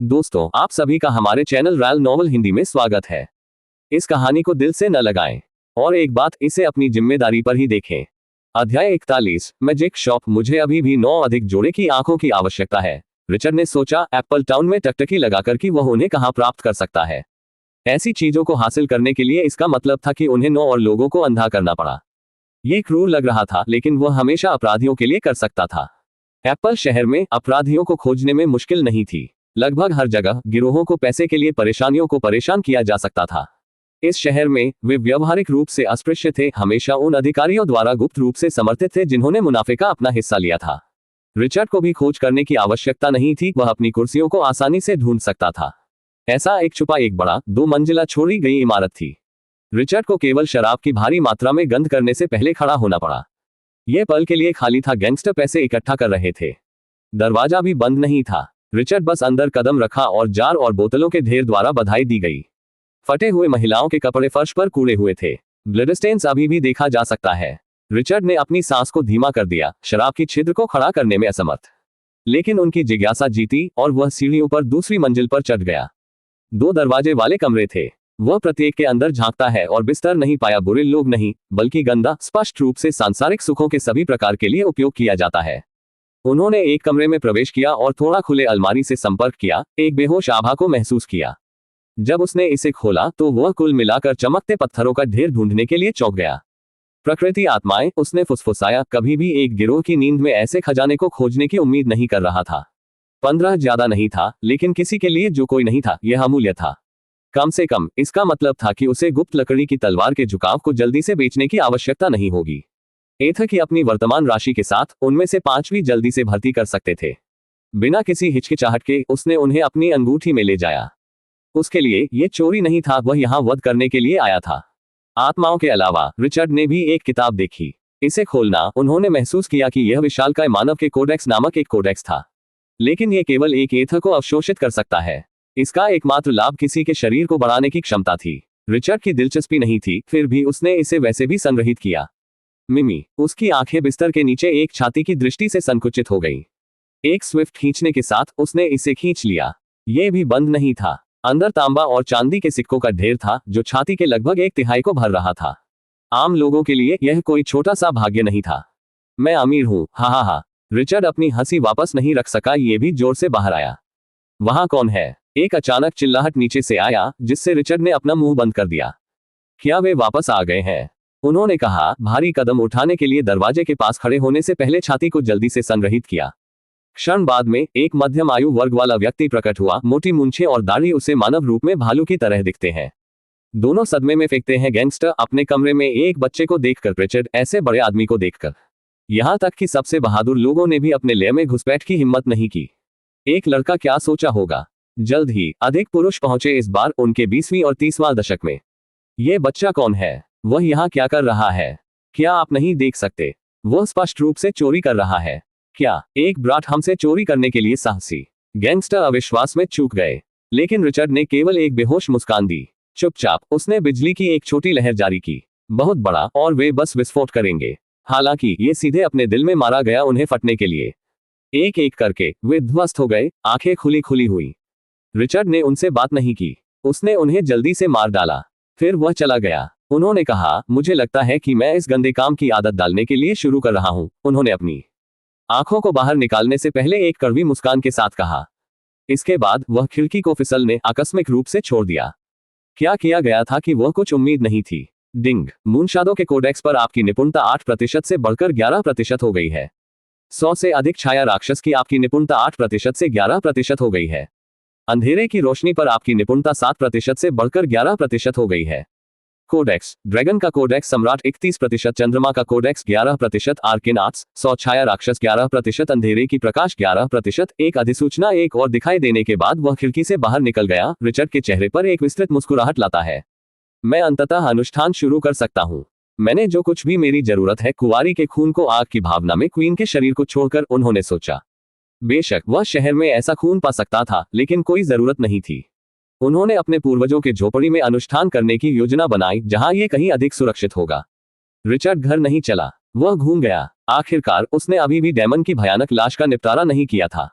दोस्तों, आप सभी का हमारे चैनल रॉयल नॉवल हिंदी में स्वागत है। इस कहानी को दिल से न लगाएं और एक बात, इसे अपनी जिम्मेदारी पर ही देखें। अध्याय 41, मैजिक शॉप। मुझे अभी भी 9 अधिक जोड़े की आंखों की आवश्यकता है। रिचर्ड ने सोचा, एप्पल टाउन में टकटकी लगाकर कि वह उन्हें कहां प्राप्त कर सकता है। ऐसी चीजों को हासिल करने के लिए इसका मतलब था कि उन्हें 9 और लोगों को अंधा करना पड़ा। ये क्रूर लग रहा था, लेकिन वह हमेशा अपराधियों के लिए कर सकता था। एप्पल शहर में अपराधियों को खोजने में मुश्किल नहीं थी। लगभग हर जगह गिरोहों को पैसे के लिए परेशानियों को परेशान किया जा सकता था। इस शहर में वे व्यवहारिक रूप से अस्पृश्य थे, हमेशा उन अधिकारियों द्वारा गुप्त रूप से समर्थित थे जिन्होंने मुनाफे का अपना हिस्सा लिया था। रिचर्ड को भी खोज करने की आवश्यकता नहीं थी, वह अपनी कुर्सियों को आसानी से ढूंढ सकता था। ऐसा एक छुपा एक बड़ा 2 मंजिला छोड़ी गई इमारत थी। रिचर्ड को केवल शराब की भारी मात्रा में गंध करने से पहले खड़ा होना पड़ा। यह पल के लिए खाली था। गैंगस्टर पैसे इकट्ठा कर रहे थे। दरवाजा भी बंद नहीं था। रिचर्ड बस अंदर कदम रखा और जार और बोतलों के ढेर द्वारा बधाई दी गई। फटे हुए महिलाओं के कपड़े फर्श पर कूड़े हुए थे। ब्लडस्टेन्स अभी भी देखा जा सकता है। रिचर्ड ने अपनी सांस को धीमा कर दिया, शराब की छिद्र को खड़ा करने में असमर्थ। लेकिन उनकी जिज्ञासा जीती और वह सीढ़ियों पर दूसरी मंजिल पर चढ़ गया। 2 दरवाजे वाले कमरे थे। वह प्रत्येक के अंदर झांकता है और बिस्तर नहीं पाया। बुरे लोग नहीं, बल्कि गंदा, स्पष्ट रूप से सांसारिक सुखों के सभी प्रकार के लिए उपयोग किया जाता है। उन्होंने एक कमरे में प्रवेश किया और थोड़ा खुले अलमारी से संपर्क किया, एक बेहोश आभा को महसूस किया। जब उसने इसे खोला तो वह कुल मिलाकर चमकते पत्थरों का ढेर ढूंढने के लिए चौंक गया। प्रकृति आत्माएं, उसने फुसफुसाया, कभी भी एक गिरोह की नींद में ऐसे खजाने को खोजने की उम्मीद नहीं कर रहा था। 15 ज्यादा नहीं था, लेकिन किसी के लिए जो कोई नहीं था, यह अमूल्य था। कम से कम इसका मतलब था कि उसे गुप्त लकड़ी की तलवार के झुकाव को जल्दी से बेचने की आवश्यकता नहीं होगी। एथ की अपनी वर्तमान राशि के साथ उनमें से 5 भी जल्दी से भर्ती कर सकते थे। बिना किसी हिचकिचाहट के उसने उन्हें अपनी अंगूठी में ले जाया। उसके लिए यह चोरी नहीं था, वह यहां वध करने के लिए आया था। आत्माओं के अलावा रिचर्ड ने भी एक किताब देखी। इसे खोलना, उन्होंने महसूस किया कि यह विशालकाय मानव के कोडेक्स नामक एक कोडेक्स था। लेकिन यह केवल एक एथ को अवशोषित कर सकता है। इसका एकमात्र लाभ किसी के शरीर को बढ़ाने की क्षमता थी। रिचर्ड की दिलचस्पी नहीं थी, फिर भी उसने इसे वैसे भी संग्रहित किया। मिमी, उसकी आंखें बिस्तर के नीचे एक छाती की दृष्टि से संकुचित हो गईं। एक स्विफ्ट खींचने के साथ उसने इसे खींच लिया। यह भी बंद नहीं था। अंदर तांबा और चांदी के सिक्कों का ढेर था, जो छाती के लगभग 1/3 को भर रहा था। आम लोगों के लिए यह कोई छोटा सा भाग्य नहीं था। मैं अमीर हूं, हा हा हा। रिचर्ड अपनी हंसी वापस नहीं रख सका, यह भी जोर से बाहर आया। वहां कौन है? एक अचानक चिल्लाहट नीचे से आया, जिससे रिचर्ड ने अपना मुंह बंद कर दिया। क्या वे वापस आ गए हैं? उन्होंने कहा, भारी कदम उठाने के लिए दरवाजे के पास खड़े होने से पहले छाती को जल्दी से संग्रहित किया। क्षण बाद में एक मध्यम आयु वर्ग वाला व्यक्ति प्रकट हुआ। मोटी मूंछें और दाढ़ी उसे मानव रूप में भालू की तरह दिखते हैं। दोनों सदमे में फेंकते हैं। गैंगस्टर अपने कमरे में एक बच्चे को देखकर, रिचर्ड ऐसे बड़े आदमी को देखकर, यहां तक कि सबसे बहादुर लोगों ने भी अपने लय में घुसपैठ की हिम्मत नहीं की। एक लड़का क्या सोचा होगा। जल्द ही अधिक पुरुष पहुंचे, इस बार उनके 20वीं और 30वां दशक में। यह बच्चा कौन है? वह यहाँ क्या कर रहा है? क्या आप नहीं देख सकते? वह स्पष्ट रूप से चोरी कर रहा है। क्या एक ब्राट हमसे चोरी करने के लिए साहसी? गैंगस्टर अविश्वास में चूक गए, लेकिन रिचर्ड ने केवल एक बेहोश मुस्कान दी। चुपचाप उसने बिजली की एक छोटी लहर जारी की, बहुत बड़ा, और वे बस विस्फोट करेंगे। हालांकि ये सीधे अपने दिल में मारा गया, उन्हें फटने के लिए। एक एक करके वे ध्वस्त हो गए, आंखें खुली खुली हुई। रिचर्ड ने उनसे बात नहीं की, उसने उन्हें जल्दी से मार डाला। फिर वह चला गया। उन्होंने कहा, मुझे लगता है कि मैं इस गंदे काम की आदत डालने के लिए शुरू कर रहा हूं। उन्होंने अपनी आंखों को बाहर निकालने से पहले एक कड़वी मुस्कान के साथ कहा। इसके बाद वह खिड़की को फिसलने आकस्मिक रूप से छोड़ दिया। क्या किया गया था कि वह कुछ उम्मीद नहीं थी। डिंग, मूनशादो के कोडेक्स पर आपकी निपुणता 8% से बढ़कर 11% हो गई है। 100 से अधिक छाया राक्षस की आपकी निपुणता 8% से 11% हो गई है। अंधेरे की रोशनी पर आपकी निपुणता 7% से बढ़कर 11% हो गई है। कोडेक्स, ड्रैगन का कोडेक्स सम्राट 31%, चंद्रमा का कोडेक्स 11%, आर्केन आर्ट्स 100 छाया राक्षस 11%, अंधेरे की प्रकाश 11%। एक अधिसूचना एक और दिखाई देने के बाद वह खिड़की से बाहर निकल गया। रिचर्ड के चेहरे पर एक विस्तृत मुस्कुराहट लाता है। मैं अंततः अनुष्ठान शुरू कर सकता हूँ। मैंने जो कुछ भी मेरी जरूरत है, कुंवारी के खून को आग की भावना में क्वीन के शरीर को छोड़कर, उन्होंने सोचा। बेशक वह शहर में ऐसा खून पा सकता था, लेकिन कोई जरूरत नहीं थी। उन्होंने अपने पूर्वजों के झोपड़ी में अनुष्ठान करने की योजना बनाई, जहां यह कहीं अधिक सुरक्षित होगा। रिचर्ड घर नहीं चला, वह घूम गया। आखिरकार उसने अभी भी डेमन की भयानक लाश का निपटारा नहीं किया था।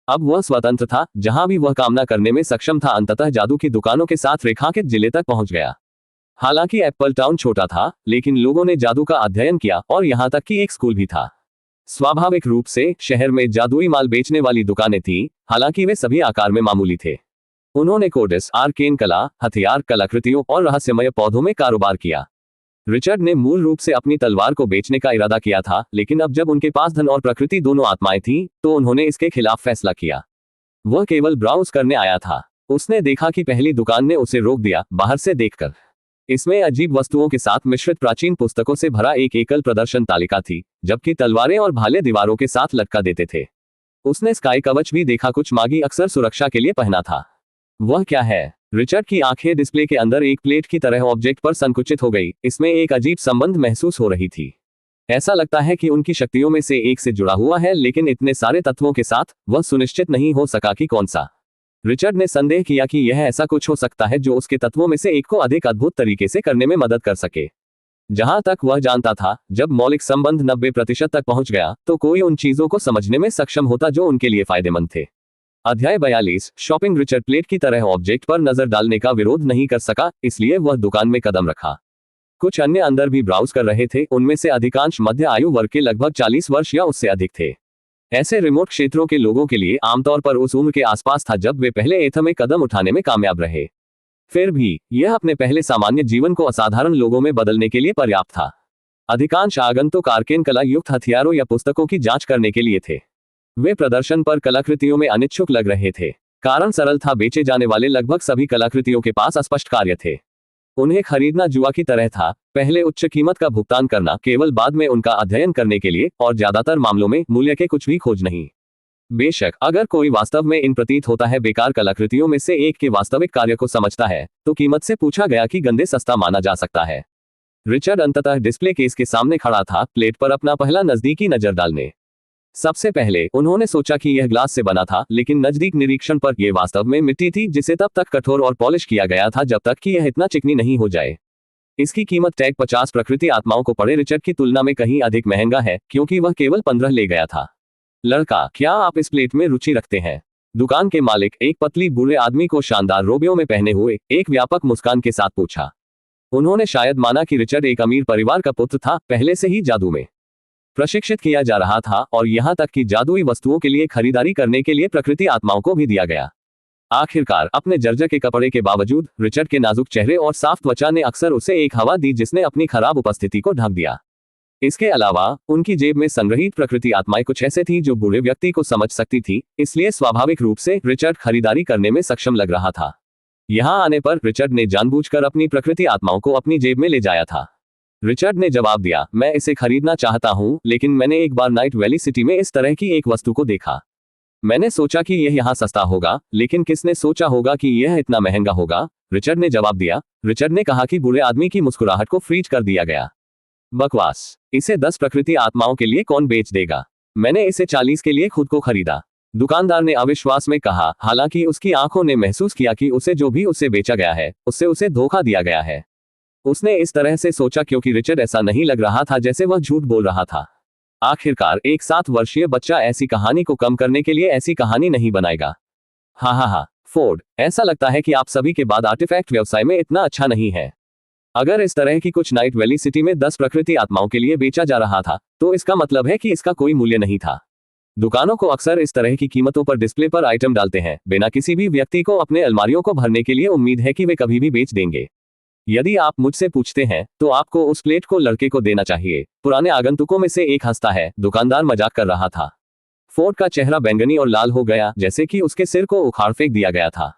अब वह स्वतंत्र था, जहां भी वह कामना करने में सक्षम था। अंततः जादू की दुकानों के साथ रेखांकित जिले तक पहुंच गया। हालांकि एप्पल टाउन छोटा था, लेकिन लोगों ने जादू का अध्ययन किया और यहां तक कि एक स्कूल भी था। स्वाभाविक रूप से शहर में जादुई माल बेचने वाली दुकानें थीं, हालांकि वे सभी आकार में मामूली थे। उन्होंने कोडिस, आर्केन कला, हथियार, कलाकृतियों और रहस्यमय पौधों में कारोबार किया। रिचर्ड ने मूल रूप से अपनी तलवार को बेचने का इरादा किया था, लेकिन अब जब उनके पास धन और प्रकृति दोनों आत्माएं थीं, तो उन्होंने इसके खिलाफ फैसला किया। वह केवल ब्राउज करने आया था। उसने देखा कि पहली दुकान ने उसे रोक दिया, बाहर से देखकर। इसमें अजीब वस्तुओं के साथ मिश्रित प्राचीन पुस्तकों से भरा एक एकल प्रदर्शन तालिका थी, जबकि तलवारें और भाले दीवारों के साथ लटका देते थे। उसने स्काई कवच भी देखा, कुछ मागी अक्सर सुरक्षा के लिए पहना था। वह क्या है? रिचर्ड की आंखें डिस्प्ले के अंदर एक प्लेट की तरह ऑब्जेक्ट पर संकुचित हो गई। इसमें एक अजीब संबंध महसूस हो रही थी। ऐसा लगता है कि उनकी शक्तियों में से एक से जुड़ा हुआ है, लेकिन इतने सारे तत्वों के साथ वह सुनिश्चित नहीं हो सका कि कौन सा। रिचर्ड ने संदेह किया कि यह ऐसा कुछ हो सकता है जो उसके तत्वों में से एक को अधिक अद्भुत तरीके से करने में मदद कर सके। जहां तक वह जानता था, जब मौलिक संबंध 90% तक पहुंच गया, तो कोई उन चीजों को समझने में सक्षम होता जो उनके लिए फायदेमंद थे। अध्याय 42 शॉपिंग। रिचर्ड प्लेट की तरह ऑब्जेक्ट पर नजर डालने का विरोध नहीं कर सका, इसलिए वह दुकान में कदम रखा। कुछ अन्य अंदर भी ब्राउज कर रहे थे। उनमें से अधिकांश मध्य आयु वर्ग के, लगभग 40 वर्ष या उससे अधिक थे। ऐसे रिमोट क्षेत्रों के लोगों के लिए आमतौर पर उस उम्र के आसपास था जब वे पहले एथ में कदम उठाने में कामयाब रहे। फिर भी यह अपने पहले सामान्य जीवन को असाधारण लोगों में बदलने के लिए पर्याप्त था। अधिकांश आगंतुक आर्केन कला युक्त हथियारों या पुस्तकों की जांच करने के लिए थे। वे प्रदर्शन पर कलाकृतियों में अनिच्छुक लग रहे थे। कारण सरल था, बेचे जाने वाले लगभग सभी कलाकृतियों के पास अस्पष्ट कार्य थे। उन्हें खरीदना जुआ की तरह था, पहले उच्च कीमत का भुगतान करना, केवल बाद में उनका अध्ययन करने के लिए, और ज्यादातर मामलों में मूल्य के कुछ भी खोज नहीं। बेशक अगर कोई वास्तव में इन प्रतीत होता है बेकार कलाकृतियों में से एक के वास्तविक कार्य को समझता है, तो कीमत से पूछा गया कि गंदे सस्ता माना जा सकता है। रिचर्ड अंततः डिस्प्ले केस के सामने खड़ा था, प्लेट पर अपना पहला नजदीकी नजर डालने। सबसे पहले उन्होंने सोचा कि यह ग्लास से बना था, लेकिन नजदीक निरीक्षण पर यह वास्तव में मिट्टी थी, जिसे तब तक कठोर और पॉलिश किया गया था जब तक कि यह इतना चिकनी नहीं हो जाए। इसकी कीमत टैग 50 प्रकृति आत्माओं को पड़े रिचर्ड की तुलना में कहीं अधिक महंगा है, क्योंकि वह केवल 15 ले गया था। लड़का, क्या आप इस प्लेट में रुचि रखते हैं? दुकान के मालिक एक पतली बूढ़े आदमी को शानदार रोबियों में पहने हुए एक व्यापक मुस्कान के साथ पूछा। उन्होंने शायद माना कि रिचर्ड एक अमीर परिवार का पुत्र था, पहले से ही जादू में प्रशिक्षित किया जा रहा था, और यहां तक कि जादुई वस्तुओं के लिए खरीदारी करने के लिए प्रकृति आत्माओं को भी दिया गया। आखिरकार अपने जर्जर के कपड़े के बावजूद रिचर्ड के नाजुक चेहरे और साफ त्वचा ने अक्सर उसे एक हवा दी जिसने अपनी खराब उपस्थिति को ढक दिया। इसके अलावा उनकी जेब में संग्रहित प्रकृति आत्माएं कुछ ऐसे थी जो बूढ़े व्यक्ति को समझ सकती थी, इसलिए स्वाभाविक रूप से रिचर्ड खरीदारी करने में सक्षम लग रहा था। यहां आने पर रिचर्ड ने जानबूझकर अपनी प्रकृति आत्माओं को अपनी जेब में ले जाया था। रिचर्ड ने जवाब दिया, मैं इसे खरीदना चाहता हूं, लेकिन मैंने एक बार नाइट वैली सिटी में इस तरह की एक वस्तु को देखा। मैंने सोचा कि यह यहाँ सस्ता होगा, लेकिन किसने सोचा होगा कि यह इतना महंगा होगा? रिचर्ड ने जवाब दिया। रिचर्ड ने कहा कि बूढ़े आदमी की मुस्कुराहट को फ्रीज कर दिया गया। बकवास, इसे 10 प्रकृति आत्माओं के लिए कौन बेच देगा? मैंने इसे 40 के लिए खुद को खरीदा, दुकानदार ने अविश्वास में कहा, हालांकि उसकी आंखों ने महसूस किया कि उसे जो भी उसे बेचा गया है, उससे उसे धोखा दिया गया है। उसने इस तरह से सोचा क्योंकि रिचर्ड ऐसा नहीं लग रहा था जैसे वह झूठ बोल रहा था। आखिरकार एक 7 वर्षीय बच्चा ऐसी कहानी को कम करने के लिए ऐसी कहानी नहीं बनाएगा। हा, फोर्ड, ऐसा लगता है कि आप सभी के बाद आर्टिफैक्ट व्यवसाय में इतना अच्छा नहीं है। अगर इस तरह की कुछ नाइट वैली सिटी में 10 प्रकृति आत्माओं के लिए बेचा जा रहा था, तो इसका मतलब है कि इसका कोई मूल्य नहीं था। दुकानों को अक्सर इस तरह की कीमतों पर डिस्प्ले पर आइटम डालते हैं, बिना किसी भी व्यक्ति को अपने अलमारियों को भरने के लिए उम्मीद है कि वे कभी भी बेच देंगे। यदि आप मुझसे पूछते हैं, तो आपको उस प्लेट को लड़के को देना चाहिए। पुराने आगंतुकों में से एक हंसता है, दुकानदार मजाक कर रहा था। फोर्ड का चेहरा बैंगनी और लाल हो गया, जैसे कि उसके सिर को उखाड़ फेंक दिया गया था।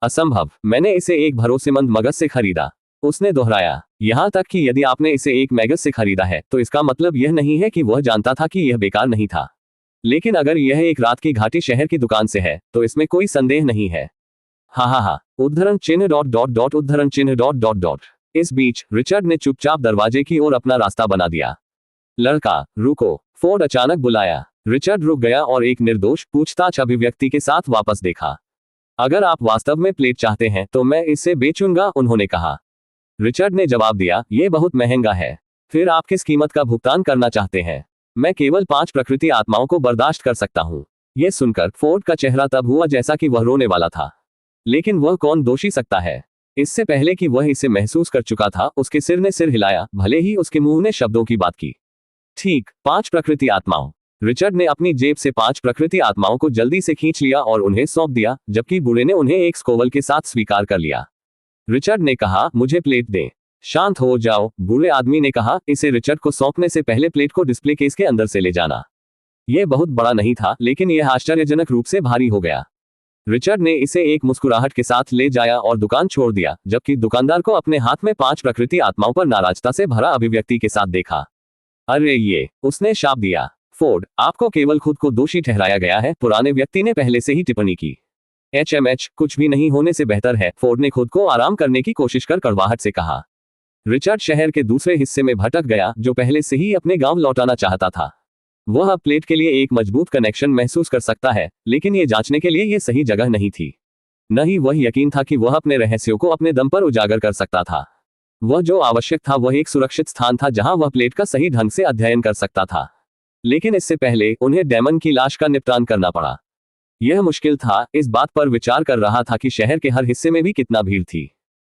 असंभव, मैंने इसे एक भरोसेमंद मगज से खरीदा, उसने दोहराया। यहां तक कि यदि आपने इसे एक मैगज से खरीदा है, तो इसका मतलब यह नहीं है कि वह जानता था कि यह बेकार नहीं था। लेकिन अगर यह एक रात की घाटी शहर की दुकान से है, तो इसमें कोई संदेह नहीं है। हा, उद्धरण चिन्ह ... उद्धरण चिन्ह ... इस बीच रिचर्ड ने चुपचाप दरवाजे की ओर अपना रास्ता बना दिया। लड़का, रुको, फोर्ड अचानक बुलाया। रिचर्ड रुक गया और एक निर्दोष पूछताछ अभिव्यक्ति के साथ वापस देखा। अगर आप वास्तव में प्लेट चाहते हैं तो मैं इसे बेचूंगा, उन्होंने कहा। रिचर्ड ने जवाब दिया, यह बहुत महंगा है। फिर आप किस कीमत का भुगतान करना चाहते हैं? मैं केवल 5 प्रकृति आत्माओं को बर्दाश्त कर सकता हूं। यह सुनकर फोर्ड का चेहरा तब हुआ जैसा कि वह रोने वाला था। लेकिन वह कौन दोषी सकता है? इससे पहले कि वह इसे महसूस कर चुका था, उसके सिर ने सिर हिलाया, भले ही उसके मुंह ने शब्दों की बात की। ठीक, 5 प्रकृति आत्माओं। रिचर्ड ने अपनी जेब से 5 प्रकृति आत्माओं को जल्दी से खींच लिया और उन्हें सौंप दिया, जबकि बूढ़े ने उन्हें एक स्कोवल के साथ स्वीकार कर लिया। रिचर्ड ने कहा, मुझे प्लेट दें। शांत हो जाओ, बूढ़े आदमी ने कहा। इसे रिचर्ड को सौंपने से पहले प्लेट को डिस्प्ले केस के अंदर से ले जाना। यह बहुत बड़ा नहीं था, लेकिन यह आश्चर्यजनक रूप से भारी हो गया। रिचर्ड ने इसे एक मुस्कुराहट के साथ ले जाया और दुकान छोड़ दिया, जबकि दुकानदार को अपने हाथ में 5 प्रकृति आत्माओं पर नाराजता से भरा अभिव्यक्ति के साथ देखा। अरे ये, उसने शाप दिया। फोर्ड, आपको केवल खुद को दोषी ठहराया गया है, पुराने व्यक्ति ने पहले से ही टिप्पणी की। HMH, कुछ भी नहीं होने से बेहतर है, फोर्ड ने खुद को आराम करने की कोशिश कर कड़वाहट से कहा। रिचर्ड शहर के दूसरे हिस्से में भटक गया, जो पहले से ही अपने गांव लौटाना चाहता था। वह अब प्लेट के लिए एक मजबूत कनेक्शन महसूस कर सकता है, लेकिन यह जांचने के लिए यह सही जगह नहीं थी। न ही वह यकीन था कि वह अपने रहस्यों को अपने दम पर उजागर कर सकता था। वह जो आवश्यक था वह एक सुरक्षित स्थान था जहां वह प्लेट का सही ढंग से अध्ययन कर सकता था। लेकिन इससे पहले उन्हें डेमन की लाश का निपटान करना पड़ा। यह मुश्किल था, इस बात पर विचार कर रहा था कि शहर के हर हिस्से में भी कितना भीड़ थी।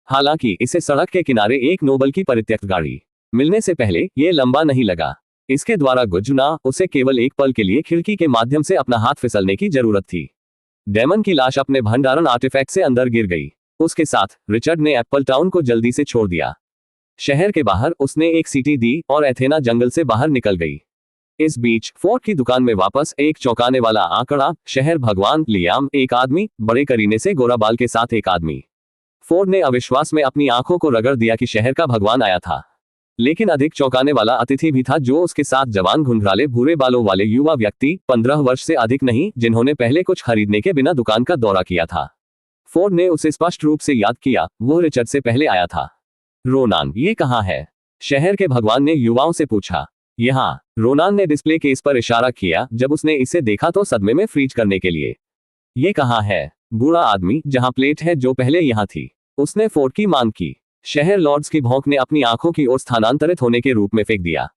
हालांकि इसे सड़क के किनारे एक नोबल की परित्यक्त गाड़ी मिलने से पहले यह लंबा नहीं लगा। इसके द्वारा गुजरना, उसे केवल एक पल के लिए खिड़की के माध्यम से अपना हाथ फिसलने की जरूरत थी। डेमन की लाश अपने भंडारण आर्टिफैक्ट से अंदर गिर गई। उसके साथ रिचर्ड ने एप्पल टाउन को जल्दी से छोड़ दिया। शहर के बाहर उसने एक सीटी दी और एथेना जंगल से बाहर निकल गई। इस बीच फोर्ड की दुकान में वापस एक चौंकाने वाला आंकड़ा, शहर भगवान, लियाम, एक आदमी, बड़े करीने से गोरा बाल के साथ एक आदमी। फोर्ड ने अविश्वास में अपनी आंखों को रगड़ दिया कि शहर का भगवान आया था। लेकिन अधिक चौंकाने वाला अतिथि भी था, जो उसके साथ जवान घुंघराले भूरे बालों वाले युवा व्यक्ति, 15 वर्ष से अधिक नहीं, जिन्होंने पहले कुछ खरीदने के बिना दुकान का दौरा किया था। फोर्ड ने उसे स्पष्ट रूप से याद किया, वो रिचर्ड से पहले आया था। रोनान, ये कहाँ है? शहर के भगवान ने युवाओं से पूछा। यहाँ, रोनान ने डिस्प्ले केस पर इशारा किया। जब उसने इसे देखा तो सदमे में फ्रीज करने के लिए। ये कहाँ है? बूढ़ा आदमी, जहाँ प्लेट है जो पहले यहाँ थी। उसने फोर्ड की मांग की। शहर लॉर्ड्स की भौंक ने अपनी आंखों की ओर स्थानांतरित होने के रूप में फेंक दिया।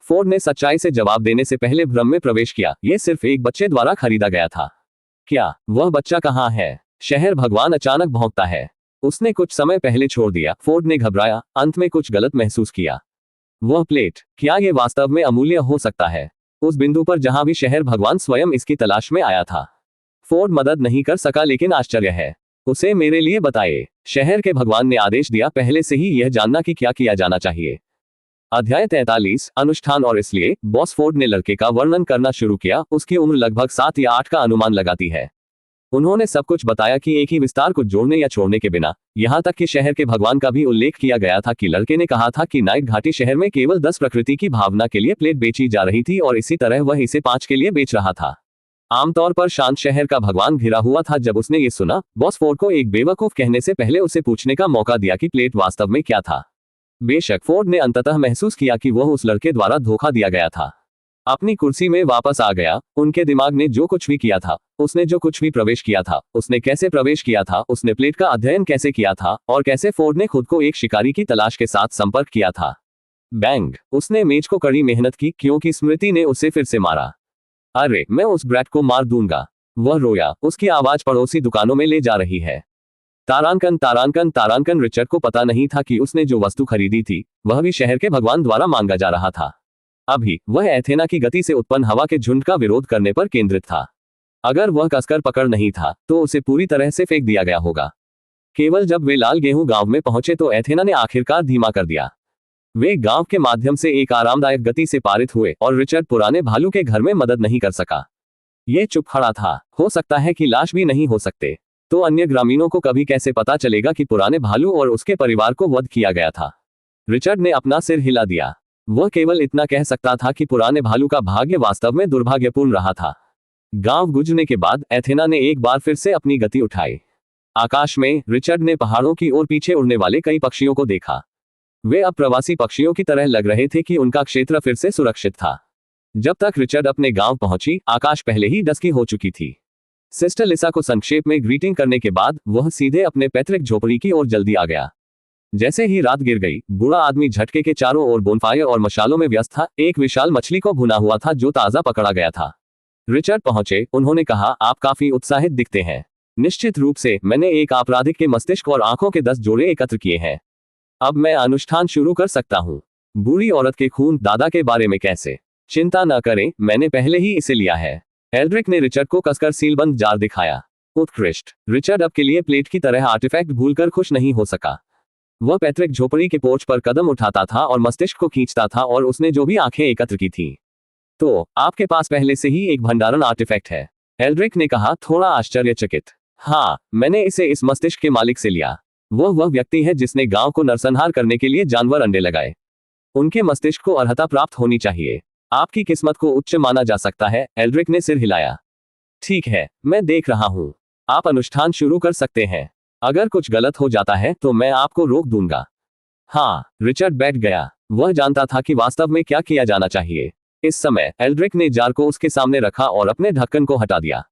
फोर्ड ने सच्चाई से जवाब देने से पहले भ्रम में प्रवेश किया। यह सिर्फ एक बच्चे द्वारा खरीदा गया था। क्या वह बच्चा कहाँ है? शहर भगवान अचानक भौंकता है। उसने कुछ समय पहले छोड़ दिया। फोर्ड ने घबराया, अंत में कुछ गलत महसूस किया। वह प्लेट, क्या यह वास्तव में अमूल्य हो सकता है? उस बिंदु पर जहां भी शहर भगवान स्वयं इसकी तलाश में आया था। फोर्ड मदद नहीं कर सका, लेकिन आश्चर्य है, उसे मेरे लिए बताइए, शहर के भगवान ने आदेश दिया, पहले से ही यह जानना कि क्या किया जाना चाहिए। अध्याय 43, अनुष्ठान। और इसलिए बॉस फोर्ड ने लड़के का वर्णन करना शुरू किया। उसकी उम्र लगभग 7 या 8 का अनुमान लगाती है। उन्होंने सब कुछ बताया कि एक ही विस्तार को जोड़ने या छोड़ने के बिना, यहां तक कि शहर के भगवान का भी उल्लेख किया गया था कि लड़के ने कहा था कि नाइट घाटी शहर में केवल 10 प्रकृति की भावना के लिए प्लेट बेची जा रही थी और इसी तरह वह इसे 5 के लिए बेच रहा था। आमतौर पर शांत शहर का भगवान घिरा हुआ था। जब उसने ये सुना, बॉस फोर्ड को एक बेवकूफ कहने से पहले उसे पूछने का मौका दिया कि प्लेट वास्तव में क्या था। बेशक फोर्ड ने अंततः महसूस किया कि वह उस लड़के द्वारा धोखा दिया गया था। अपनी कुर्सी में वापस आ गया। उनके दिमाग ने जो कुछ भी किया था, उसने जो कुछ भी प्रवेश किया था, उसने कैसे प्रवेश किया था, उसने प्लेट का अध्ययन कैसे किया था, और कैसे फोर्ड ने खुद को एक शिकारी की तलाश के साथ संपर्क किया था। बैंग, उसने मेज को कड़ी मेहनत की, क्योंकि स्मृति ने उसे फिर से मारा। अरे, मैं उस ब्रैट को मार दूंगा। वह रोया। उसकी आवाज पड़ोसी दुकानों में ले जा रही है। तारांकन, तारांकन, तारांकन। रिचर्ड को पता नहीं था कि उसने जो वस्तु खरीदी थी, वह भी शहर के भगवान द्वारा मांगा जा रहा था। अभी वह एथेना की गति से उत्पन्न हवा के झुंड का विरोध करने पर केंद्रित था। अगर वह कसकर पकड़ नहीं था, तो उसे पूरी तरह से फेंक दिया गया होगा। केवल जब वे लाल गेहूं गांव में पहुंचे तो एथेना ने आखिरकार धीमा कर दिया। वे गांव के माध्यम से एक आरामदायक गति से पारित हुए और रिचर्ड पुराने भालू के घर में मदद नहीं कर सका। यह चुप खड़ा था। हो सकता है कि लाश भी नहीं हो सकते, तो अन्य ग्रामीणों को कभी कैसे पता चलेगा कि पुराने भालू और उसके परिवार को वध किया गया था? रिचर्ड ने अपना सिर हिला दिया। वह केवल इतना कह सकता था कि पुराने भालू का भाग्य वास्तव में दुर्भाग्यपूर्ण रहा था। गांव गुजरने के बाद एथेना ने एक बार फिर से अपनी गति उठाई। आकाश में रिचर्ड ने पहाड़ों की ओर पीछे उड़ने वाले कई पक्षियों को देखा। वे अब प्रवासी पक्षियों की तरह लग रहे थे कि उनका क्षेत्र फिर से सुरक्षित था। जब तक रिचर्ड अपने गांव पहुंची, आकाश पहले ही डस्की हो चुकी थी। सिस्टर लिसा को संक्षेप में ग्रीटिंग करने के बाद वह सीधे अपने पैतृक झोपड़ी की ओर जल्दी आ गया। जैसे ही रात गिर गई, बूढ़ा आदमी झटके के चारों ओर बोनफायर और मशालों में व्यस्त था। एक विशाल मछली को भुना हुआ था जो ताजा पकड़ा गया था। रिचर्ड पहुंचे। उन्होंने कहा, आप काफी उत्साहित दिखते हैं। निश्चित रूप से, मैंने एक आपराधिक के मस्तिष्क और आंखों के 10 जोड़े एकत्र किए हैं। अब मैं अनुष्ठान शुरू कर सकता हूँ। बुरी औरत के खून दादा के बारे में कैसे? चिंता न करें, मैंने पहले ही इसे लिया है। एल्ड्रिक ने रिचर्ड को कसकर सीलबंद जार दिखाया। उत्कृष्ट। रिचर्ड अब के लिए प्लेट की तरह आर्टिफैक्ट भूलकर खुश नहीं हो सका। वह पैतृक झोपड़ी के पोर्च पर कदम उठाता था और मस्तिष्क को खींचता था और उसने जो भी आंखें एकत्र की थी। तो आपके पास पहले से ही एक भंडारण आर्टिफैक्ट है, एल्ड्रिक ने कहा, थोड़ा आश्चर्यचकित। हाँ, मैंने इसे इस मस्तिष्क के मालिक से लिया। वह व्यक्ति है जिसने गांव को नरसंहार करने के लिए जानवर अंडे लगाए। उनके मस्तिष्क को अर्हता प्राप्त होनी चाहिए। आपकी किस्मत को उच्च माना जा सकता है। एल्ड्रिक ने सिर हिलाया। ठीक है, मैं देख रहा हूं। आप अनुष्ठान शुरू कर सकते हैं। अगर कुछ गलत हो जाता है तो मैं आपको रोक दूंगा। हाँ, रिचर्ड बैठ गया। वह जानता था कि वास्तव में क्या किया जाना चाहिए। इस समय एल्ड्रिक ने जार को उसके सामने रखा और अपने ढक्कन को हटा दिया।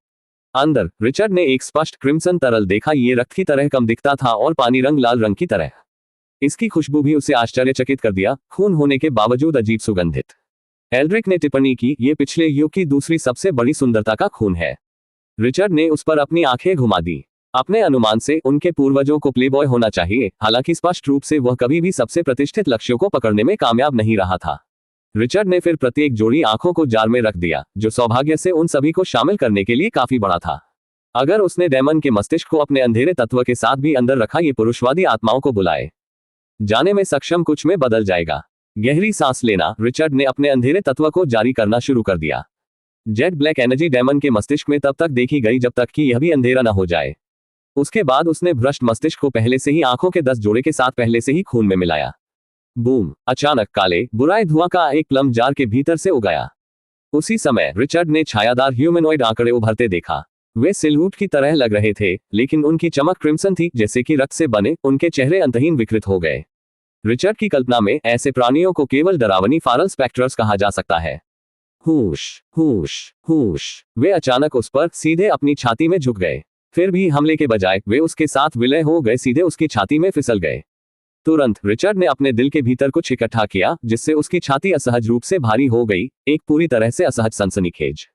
अंदर रिचर्ड ने एक स्पष्ट क्रिम्सन तरल देखा। ये रक्त की तरह कम दिखता था और पानी रंग लाल रंग की तरह। इसकी खुशबू भी उसे आश्चर्यचकित कर दिया, खून होने के बावजूद अजीब सुगंधित। एल्ड्रिक ने टिप्पणी की, ये पिछले युग की दूसरी सबसे बड़ी सुंदरता का खून है। रिचर्ड ने उस पर अपनी आंखें घुमा दी। अपने अनुमान से उनके पूर्वजों को प्लेबॉय होना चाहिए, हालांकि स्पष्ट रूप से वह कभी भी सबसे प्रतिष्ठित लक्ष्यों को पकड़ने में कामयाब नहीं रहा था। रिचर्ड ने फिर प्रत्येक जोड़ी आंखों को जार में रख दिया, जो सौभाग्य से उन सभी को शामिल करने के लिए काफी बड़ा था। अगर उसने डेमन के मस्तिष्क को अपने अंधेरे तत्व के साथ भी अंदर रखा, ये पुरुषवादी आत्माओं को बुलाए जाने में सक्षम कुछ में बदल जाएगा। गहरी सांस लेना, रिचर्ड ने अपने अंधेरे तत्व को जारी करना शुरू कर दिया। जेट ब्लैक एनर्जी डेमन के मस्तिष्क में तब तक देखी गई जब तक कि यह भी अंधेरा न हो जाए। उसके बाद उसने भ्रष्ट मस्तिष्क को पहले से ही आंखों के 10 जोड़े के साथ पहले से ही खून में मिलाया। बूम! अचानक काले बुराई धुआं का एक प्लम जार के भीतर से उगाया। उसी समय रिचर्ड ने छायादार ह्यूमनॉइड आंकड़े उभरते देखा। वे सिलहूट की तरह लग रहे थे, लेकिन उनकी चमक क्रिम्सन थी, जैसे कि रक्त से बने। उनके चेहरे अंतहीन विकृत हो गए। रिचर्ड की कल्पना में ऐसे प्राणियों को केवल डरावनी फारल स्पेक्ट्रस कहा जा सकता है। हुश हुश हुश! वे अचानक उस पर सीधे अपनी छाती में झुक गए। फिर भी हमले के बजाय वे उसके साथ विलय हो गए, सीधे उसकी छाती में फिसल गए। तुरंत रिचर्ड ने अपने दिल के भीतर कुछ इकट्ठा किया, जिससे उसकी छाती असहज रूप से भारी हो गई, एक पूरी तरह से असहज सनसनीखेज।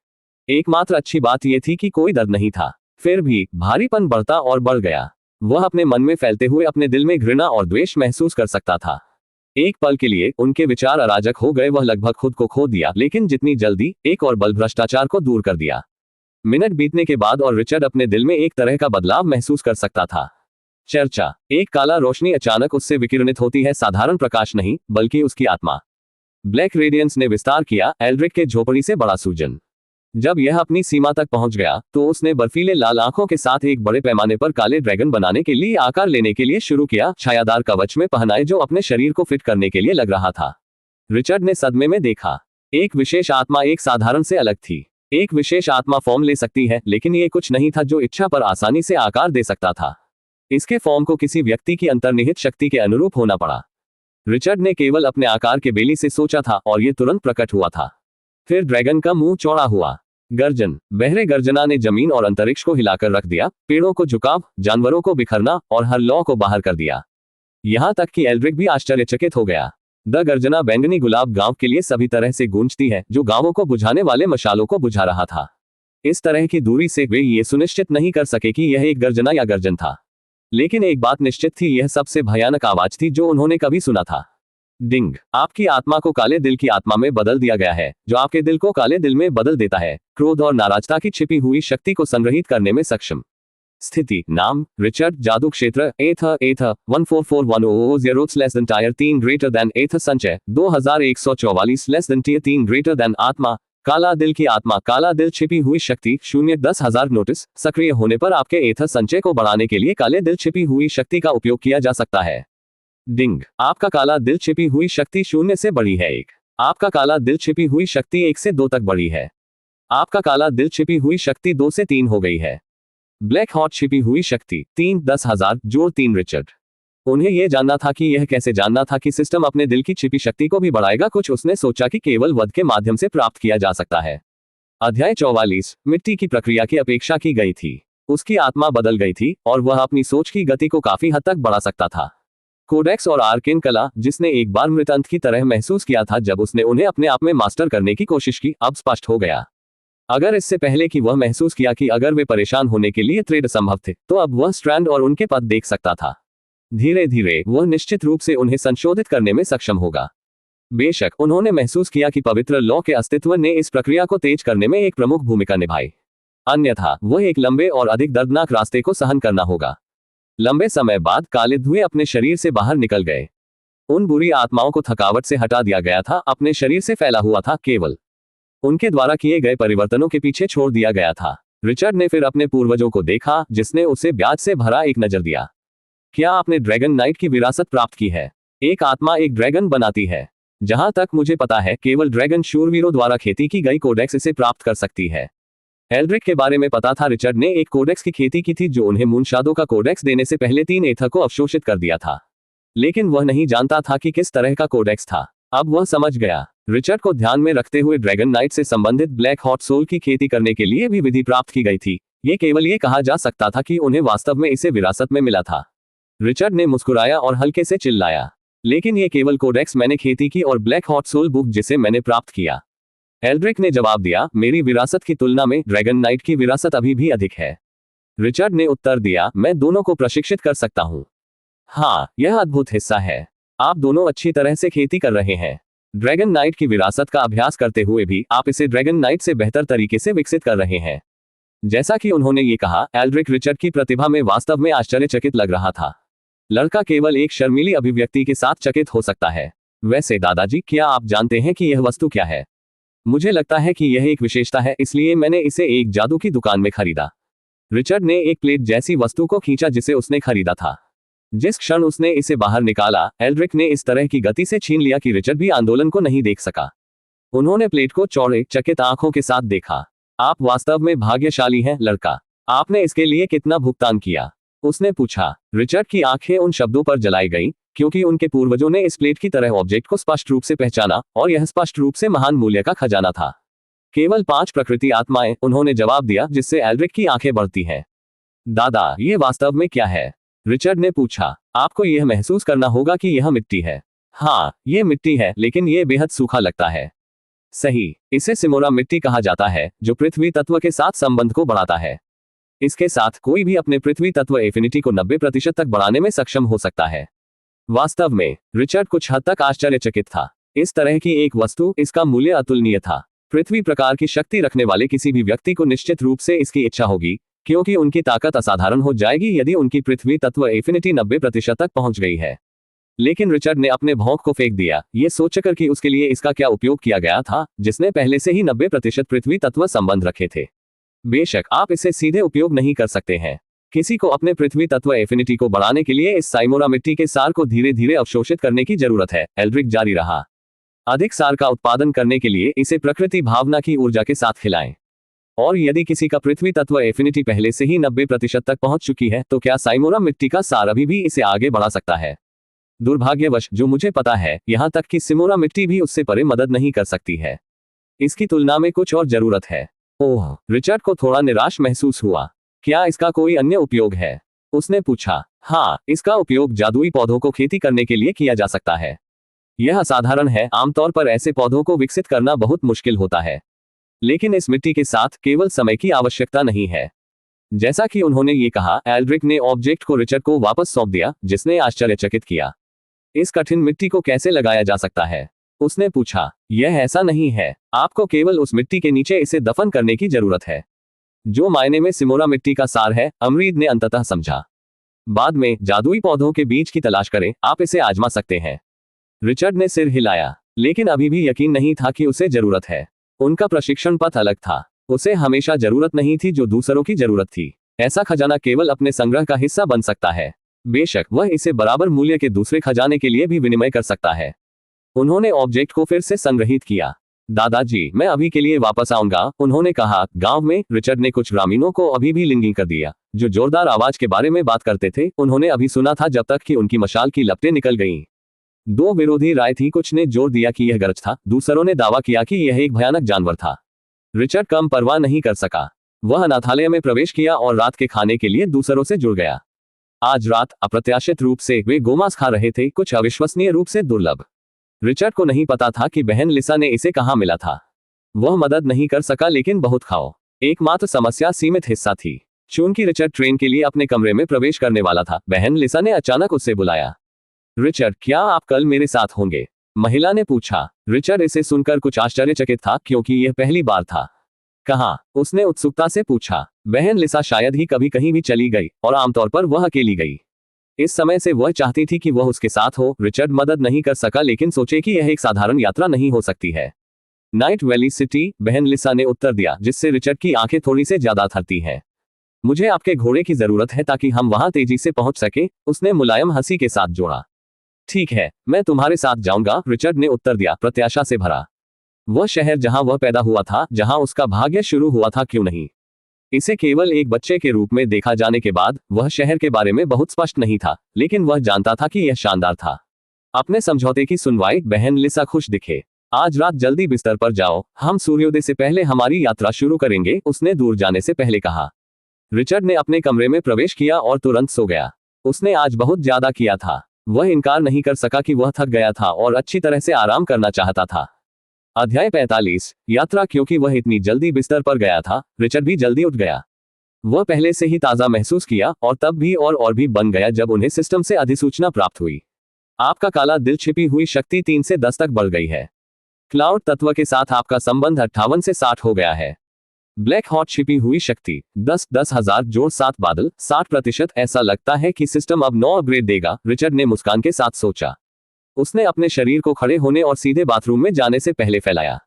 एकमात्र अच्छी बात यह थी कि कोई दर्द नहीं था। फिर भी भारीपन बढ़ता और बढ़ गया। वह अपने मन में फैलते हुए अपने दिल में घृणा और द्वेष महसूस कर सकता था। एक पल के लिए उनके विचार अराजक हो गए। वह लगभग खुद को खो दिया, लेकिन जितनी जल्दी एक और बल भ्रष्टाचार को दूर कर दिया। मिनट बीतने के बाद और रिचर्ड अपने दिल में एक तरह का बदलाव महसूस कर सकता था। चर्चा। एक काला रोशनी अचानक उससे विकिरणित होती है, साधारण प्रकाश नहीं, बल्कि उसकी आत्मा। ब्लैक रेडियंस ने विस्तार किया, एल्ड्रिक के झोपड़ी से बड़ा सूजन। जब यह अपनी सीमा तक पहुंच गया, तो उसने बर्फीले लाल आंखों के साथ एक बड़े पैमाने पर काले ड्रैगन बनाने के लिए आकार लेने के लिए शुरू किया, छायादार कवच में पहनाए जो अपने शरीर को फिट करने के लिए लग रहा था। रिचर्ड ने सदमे में देखा। एक विशेष आत्मा एक साधारण से अलग थी। एक विशेष आत्मा फॉर्म ले सकती है, लेकिन ये कुछ नहीं था जो इच्छा पर आसानी से आकार दे सकता था। इसके फॉर्म को किसी व्यक्ति की अंतर्निहित शक्ति के अनुरूप होना पड़ा। रिचर्ड ने केवल अपने आकार के बेली से सोचा था और ये तुरंत प्रकट हुआ था। फिर ड्रैगन का मुंह चौड़ा हुआ। गर्जन। बहरे गर्जना ने जमीन और अंतरिक्ष को हिलाकर रख दिया, पेड़ों को झुकाव, जानवरों को बिखरना और हर लौ को बाहर कर दिया। यहां तक कि एल्ड्रिक भी आश्चर्यचकित हो गया। द गर्जना बैंगनी गुलाब गांव के लिए सभी तरह से गूंजती है, जो गांवों को बुझाने वाले मशालों को बुझा रहा था। इस तरह की दूरी से वे ये सुनिश्चित नहीं कर सके कि यह एक गर्जना या गर्जन था, लेकिन एक बात निश्चित थी, यह सबसे भयानक आवाज थी जो उन्होंने कभी सुना था। डिंग। आपकी आत्मा को काले दिल की आत्मा में बदल दिया गया है, जो आपके दिल को काले दिल में बदल देता है, क्रोध और नाराजता की छिपी हुई शक्ति को संग्रहित करने में सक्षम। स्थिति। नाम रिचर्ड। जादू क्षेत्र एथ 14410 टायर 3 ग्रेटर देन एथ। संचय 2144 3 ग्रेटर देन आत्मा। काला दिल की आत्मा। काला दिल छिपी हुई शक्ति 0-10,000 नोटिस। सक्रिय होने पर आपके एथ संचय को बढ़ाने के लिए काले दिल छिपी हुई शक्ति का उपयोग किया जा सकता है। डिंग। आपका काला दिल छिपी हुई शक्ति 0 से बढ़ी है 1। आपका काला दिल छिपी हुई शक्ति 1 से 2 तक बढ़ी है। आपका काला दिल छिपी हुई शक्ति 2 से 3 हो गई है। ब्लैक हॉट छिपी हुई शक्ति 3-10,000 जोड़ 3। रिचर्ड। उन्हें यह जानना था कि यह कैसे जानना था कि सिस्टम अपने दिल की छिपी शक्ति को भी बढ़ाएगा। कुछ उसने सोचा कि केवल वध के माध्यम से प्राप्त किया जा सकता है। अध्याय 44। मिट्टी की प्रक्रिया की अपेक्षा की गई थी। उसकी आत्मा बदल गई थी और वह अपनी सोच की गति को काफी हद तक बढ़ा सकता था। कोडेक्स और आर्केन कला, जिसने एक बार मृतांत की तरह महसूस किया था जब उसने उन्हें अपने आप में मास्टर करने की कोशिश की, अब स्पष्ट हो गया। अगर इससे पहले कि वह महसूस किया कि अगर वे परेशान होने के लिए थ्रेड असंभव थे, तो अब वह स्ट्रैंड और उनके पथ देख सकता था। धीरे धीरे वह निश्चित रूप से उन्हें संशोधित करने में सक्षम होगा। बेशक उन्होंने महसूस किया कि पवित्र लॉ के अस्तित्व ने इस प्रक्रिया को तेज करने में एक प्रमुख भूमिका निभाई। अन्यथा वह एक लंबे और अधिक दर्दनाक रास्ते को सहन करना होगा। लंबे समय बाद काले धुएं अपने शरीर से बाहर निकल गए। उन बुरी आत्माओं को थकावट से हटा दिया गया था, अपने शरीर से फैला हुआ था, केवल उनके द्वारा किए गए परिवर्तनों के पीछे छोड़ दिया गया था। रिचर्ड ने फिर अपने पूर्वजों को देखा, जिसने उसे ब्याज से भरा एक नजर दिया। क्या आपने ड्रैगन नाइट की विरासत प्राप्त की है? एक आत्मा एक ड्रैगन बनाती है। जहां तक मुझे पता है, केवल ड्रैगन शूरवीरों द्वारा खेती की गई कोडेक्स इसे प्राप्त कर सकती है। एल्ड्रिक के बारे में पता था। रिचर्ड ने एक कोडेक्स की खेती की थी जो उन्हें मूनशादो का कोडेक्स देने से पहले 3 एथर को अवशोषित कर दिया था, लेकिन वह नहीं जानता था कि किस तरह का कोडेक्स था। अब वह समझ गया। रिचर्ड को ध्यान में रखते हुए ड्रैगन नाइट से संबंधित ब्लैक हॉट सोल की खेती करने के लिए भी विधि प्राप्त की गई थी। ये केवल ये कहा जा सकता था कि उन्हें वास्तव में इसे विरासत में मिला था। रिचर्ड ने मुस्कुराया और हल्के से चिल्लाया, लेकिन ये केवल कोडेक्स मैंने खेती की और ब्लैक हॉट सोल बुक जिसे मैंने प्राप्त किया। एल्ड्रिक ने जवाब दिया, मेरी विरासत की तुलना में ड्रैगन नाइट की विरासत अभी भी अधिक है। रिचर्ड ने उत्तर दिया, मैं दोनों को प्रशिक्षित कर सकता हूँ। हाँ, यह अद्भुत हिस्सा है। आप दोनों अच्छी तरह से खेती कर रहे हैं। ड्रैगन नाइट की विरासत का अभ्यास करते हुए भी आप इसे ड्रैगन नाइट से बेहतर तरीके से विकसित कर रहे हैं। जैसा कि उन्होंने ये कहा, एल्ड्रिक रिचर्ड की प्रतिभा में वास्तव में आश्चर्यचकित लग रहा था। लड़का केवल एक शर्मीली अभिव्यक्ति के साथ चकित हो सकता है। वैसे दादाजी, क्या आप जानते हैं कि यह वस्तु क्या है? मुझे लगता है कि यह एक विशेषता है, इसलिए मैंने इसे एक जादू की दुकान में खरीदा। रिचर्ड ने एक प्लेट जैसी वस्तु को खींचा जिसे उसने खरीदा था। जिस क्षण उसने इसे बाहर निकाला, एल्ड्रिक ने इस तरह की गति से छीन लिया कि रिचर्ड भी आंदोलन को नहीं देख सका। उन्होंने प्लेट को चौड़े, चकित आंखों के साथ देखा। आप वास्तव में भाग्यशाली हैं, लड़का। आपने इसके लिए कितना भुगतान किया? उसने पूछा। रिचर्ड की आंखें उन शब्दों पर जलाई गईं, क्योंकि उनके पूर्वजों ने इस प्लेट की तरह ऑब्जेक्ट को स्पष्ट रूप से पहचाना, और यह स्पष्ट रूप से महान मूल्य का खजाना था। केवल 5 प्रकृति आत्माएं, उन्होंने जवाब दिया, जिससे एल्ड्रिक की आंखें बढ़ती हैं। दादा, ये वास्तव में क्या है? रिचर्ड ने पूछा। आपको यह महसूस करना होगा कि यह मिट्टी है। हाँ, ये मिट्टी है, लेकिन ये बेहद सूखा लगता है। सही, इसे सिमोरा मिट्टी कहा जाता है, जो पृथ्वी तत्व के साथ संबंध को बढ़ाता है। इसके साथ कोई भी अपने पृथ्वी तत्व एफिनिटी को 90% तक बढ़ाने में सक्षम हो सकता है। वास्तव में रिचर्ड कुछ हद तक आश्चर्यचकित था। इस तरह की एक वस्तु, इसका मूल्य अतुलनीय था। पृथ्वी प्रकार की शक्ति रखने वाले किसी भी व्यक्ति को निश्चित रूप से इसकी इच्छा होगी, क्योंकि उनकी ताकत असाधारण हो जाएगी यदि उनकी पृथ्वी तत्व एफिनिटी 90% तक पहुंच गई है। लेकिन रिचर्ड ने अपने भौंक को फेंक दिया, ये सोचकर कि उसके लिए इसका क्या उपयोग किया गया था, जिसने पहले से ही 90% पृथ्वी तत्व संबंध रखे थे। बेशक आप इसे सीधे उपयोग नहीं कर सकते हैं। किसी को अपने पृथ्वी तत्व एफिनिटी को बढ़ाने के लिए इस साइमोरा मिट्टी के सार को धीरे धीरे अवशोषित करने की जरूरत है। एल्ड्रिक जारी रहा। अधिक सार का उत्पादन करने के लिए इसे प्रकृति भावना की ऊर्जा के साथ खिलाएं। और यदि किसी का पृथ्वी तत्व एफिनिटी पहले से ही 90% तक पहुंच चुकी है, तो क्या साइमोरा मिट्टी का सार अभी भी इसे आगे बढ़ा सकता है? दुर्भाग्यवश, जो मुझे पता है, यहां तक कि सिमोरा मिट्टी भी उससे परे मदद नहीं कर सकती है। इसकी तुलना में कुछ और जरूरत है। ओह, रिचर्ड को थोड़ा निराश महसूस हुआ। क्या इसका कोई अन्य उपयोग है? उसने पूछा। हाँ, इसका उपयोग जादुई पौधों को खेती करने के लिए किया जा सकता है। यह असाधारण है, आमतौर पर ऐसे पौधों को विकसित करना बहुत मुश्किल होता है। लेकिन इस मिट्टी के साथ केवल समय की आवश्यकता नहीं है। जैसा कि उन्होंने ये कहा, एल्ड्रिक ने ऑब्जेक्ट को रिचर्ड को वापस सौंप दिया, जिसने आश्चर्यचकित किया। इस कठिन मिट्टी को कैसे लगाया जा सकता है? उसने पूछा। यह ऐसा नहीं है, आपको केवल उस मिट्टी के नीचे इसे दफन करने की जरूरत है, जो मायने में सिमोरा मिट्टी का सार है, अमरीद ने अंततः समझा। बाद में जादुई पौधों के बीज की तलाश करें, आप इसे आजमा सकते हैं। रिचर्ड ने सिर हिलाया, लेकिन अभी भी यकीन नहीं था कि उसे जरूरत है। उनका प्रशिक्षण पथ अलग था। उसे हमेशा जरूरत नहीं थी जो दूसरों की जरूरत थी। ऐसा खजाना केवल अपने संग्रह का हिस्सा बन सकता है। बेशक वह इसे बराबर मूल्य के दूसरे खजाने के लिए भी विनिमय कर सकता है। उन्होंने ऑब्जेक्ट को फिर से संग्रहित किया। दादाजी, मैं अभी के लिए वापस आऊंगा, उन्होंने कहा। गांव में रिचर्ड ने कुछ ग्रामीणों को अभी भी लिंगिंग कर दिया, जो जोरदार आवाज के बारे में बात करते थे। उन्होंने अभी सुना था जब तक कि उनकी मशाल की लपटें निकल गईं। 2 विरोधी राय थी। कुछ ने जोर दिया कि यह गरज था, दूसरों ने दावा किया कि यह एक भयानक जानवर था। रिचर्ड कम परवाह नहीं कर सका। वह अनाथालय में प्रवेश किया और रात के खाने के लिए दूसरों से जुड़ गया। आज रात अप्रत्याशित रूप से वे गोमांस खा रहे थे, कुछ अविश्वसनीय रूप से दुर्लभ। रिचर्ड को नहीं पता था कि बहन लिसा ने इसे कहां मिला था। वह मदद नहीं कर सका लेकिन बहुत खाओ। एकमात्र समस्या सीमित हिस्सा थी। चूंकि रिचर्ड ट्रेन के लिए अपने कमरे में प्रवेश करने वाला था, बहन लिसा ने अचानक उससे बुलाया। रिचर्ड, क्या आप कल मेरे साथ होंगे? महिला ने पूछा। रिचर्ड इसे सुनकर कुछ आश्चर्यचकित था, क्योंकि यह पहली बार था। कहाँ? उसने उत्सुकता से पूछा। बहन लिसा शायद ही कभी कहीं भी चली गई, और आमतौर पर वह अकेली गई। इस समय से वह चाहती थी कि वह उसके साथ हो। रिचर्ड मदद नहीं कर सका, लेकिन सोचे कि यह एक साधारण यात्रा नहीं हो सकती है। नाइट वैली सिटी, बहन लिसा ने उत्तर दिया, जिससे रिचर्ड की आंखें थोड़ी से ज्यादा थरती हैं। मुझे आपके घोड़े की जरूरत है ताकि हम वहां तेजी से पहुंच सके, उसने मुलायम हंसी के साथ जोड़ा। ठीक है, मैं तुम्हारे साथ जाऊंगा, रिचर्ड ने उत्तर दिया, प्रत्याशा से भरा। वह शहर जहां वह पैदा हुआ था, जहां उसका भाग्य शुरू हुआ था, क्यों नहीं? इसे केवल एक बच्चे के रूप में देखा जाने के बाद वह शहर के बारे में बहुत स्पष्ट नहीं था, लेकिन वह जानता था कि यह शानदार था। अपने समझौते की सुनवाई, बहन लिसा खुश दिखे। आज रात जल्दी बिस्तर पर जाओ, हम सूर्योदय से पहले हमारी यात्रा शुरू करेंगे, उसने दूर जाने से पहले कहा। रिचर्ड ने अपने कमरे में प्रवेश किया और तुरंत सो गया। उसने आज बहुत ज्यादा किया था। वह इनकार नहीं कर सका कि वह थक गया था और अच्छी तरह से आराम करना चाहता था। अध्याय 45, यात्रा। क्योंकि वह इतनी जल्दी बिस्तर पर गया था, रिचर्ड भी जल्दी उठ गया। वह पहले से ही ताजा महसूस किया, और तब भी और भी बन गया जब उन्हें सिस्टम से अधिसूचना प्राप्त हुई। आपका काला दिल छिपी हुई शक्ति 3 से 10 तक बढ़ गई है। क्लाउड तत्व के साथ आपका संबंध 58 से 60 हो गया है। ब्लैक हॉट छिपी हुई शक्ति 10,000 जोड़ 7 बादल 60%। ऐसा लगता है कि सिस्टम अब 9 अपग्रेड देगा, रिचर्ड ने मुस्कान के साथ सोचा। उसने अपने शरीर को खड़े होने और सीधे बाथरूम में जाने से पहले फैलाया।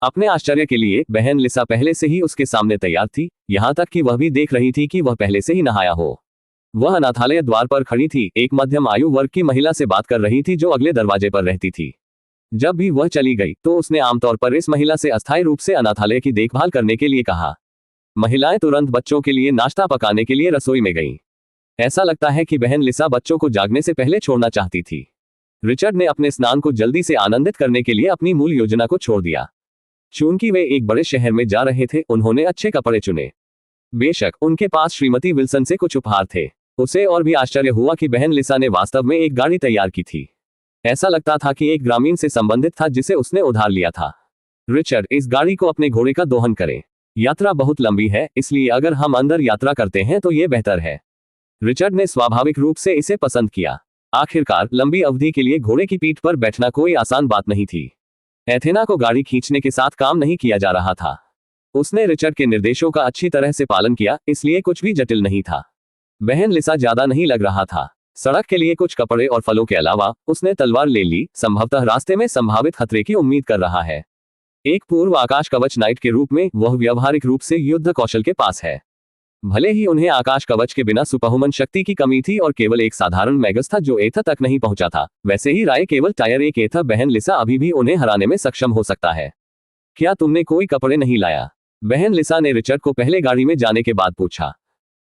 अपने आश्चर्य के लिए बहन लिसा पहले से ही उसके सामने तैयार थी, यहां तक कि वह भी देख रही थी कि वह पहले से ही नहाया हो। वह अनाथालय द्वार पर खड़ी थी, एक मध्यम आयु वर्ग की महिला से बात कर रही थी जो अगले दरवाजे पर रहती थी। जब भी वह चली गई तो उसने आमतौर पर इस महिला से अस्थायी रूप से अनाथालय की देखभाल करने के लिए कहा। महिलाएं तुरंत बच्चों के लिए नाश्ता पकाने के लिए रसोई में गईं। ऐसा लगता है कि बहन लिसा बच्चों को जागने से पहले छोड़ना चाहती थी। रिचर्ड ने अपने स्नान को जल्दी से आनंदित करने के लिए अपनी मूल योजना को छोड़ दिया। चूंकि वे एक बड़े शहर में जा रहे थे, उन्होंने अच्छे कपड़े चुने। बेशक उनके पास श्रीमती विल्सन से कुछ उपहार थे। उसे और भी आश्चर्य हुआ कि बहन लिसा ने वास्तव में एक गाड़ी तैयार की थी। ऐसा लगता था कि एक ग्रामीण से संबंधित था जिसे उसने उधार लिया था। रिचर्ड, इस गाड़ी को अपने घोड़े का दोहन करें। यात्रा बहुत लंबी है, इसलिए अगर हम अंदर यात्रा करते हैं तो ये बेहतर है। रिचर्ड ने स्वाभाविक रूप से इसे पसंद किया। आखिरकार लंबी अवधि के लिए घोड़े की पीठ पर बैठना कोई आसान बात नहीं थी। एथेना को गाड़ी खींचने के साथ काम नहीं किया जा रहा था। उसने रिचर्ड के निर्देशों का अच्छी तरह से पालन किया, इसलिए कुछ भी जटिल नहीं था। बहन लिसा ज्यादा नहीं लग रहा था। सड़क के लिए कुछ कपड़े और फलों के अलावा उसने तलवार ले ली, संभवतः रास्ते में संभावित खतरे की उम्मीद कर रहा है। एक पूर्व आकाश कवच नाइट के रूप में वह व्यावहारिक रूप से युद्ध कौशल के पास है। भले ही उन्हें आकाश कवच के बिना सुपरह्यूमन शक्ति की कमी थी और केवल एक साधारण मैगस था जो एथा तक नहीं पहुंचा था, वैसे ही राय केवल टायर एक एथा बहन लिसा अभी भी उन्हें हराने में सक्षम हो सकता है। क्या तुमने कोई कपड़े नहीं लाया? बहन लिसा ने रिचर्ड को पहले गाड़ी में जाने के बाद पूछा।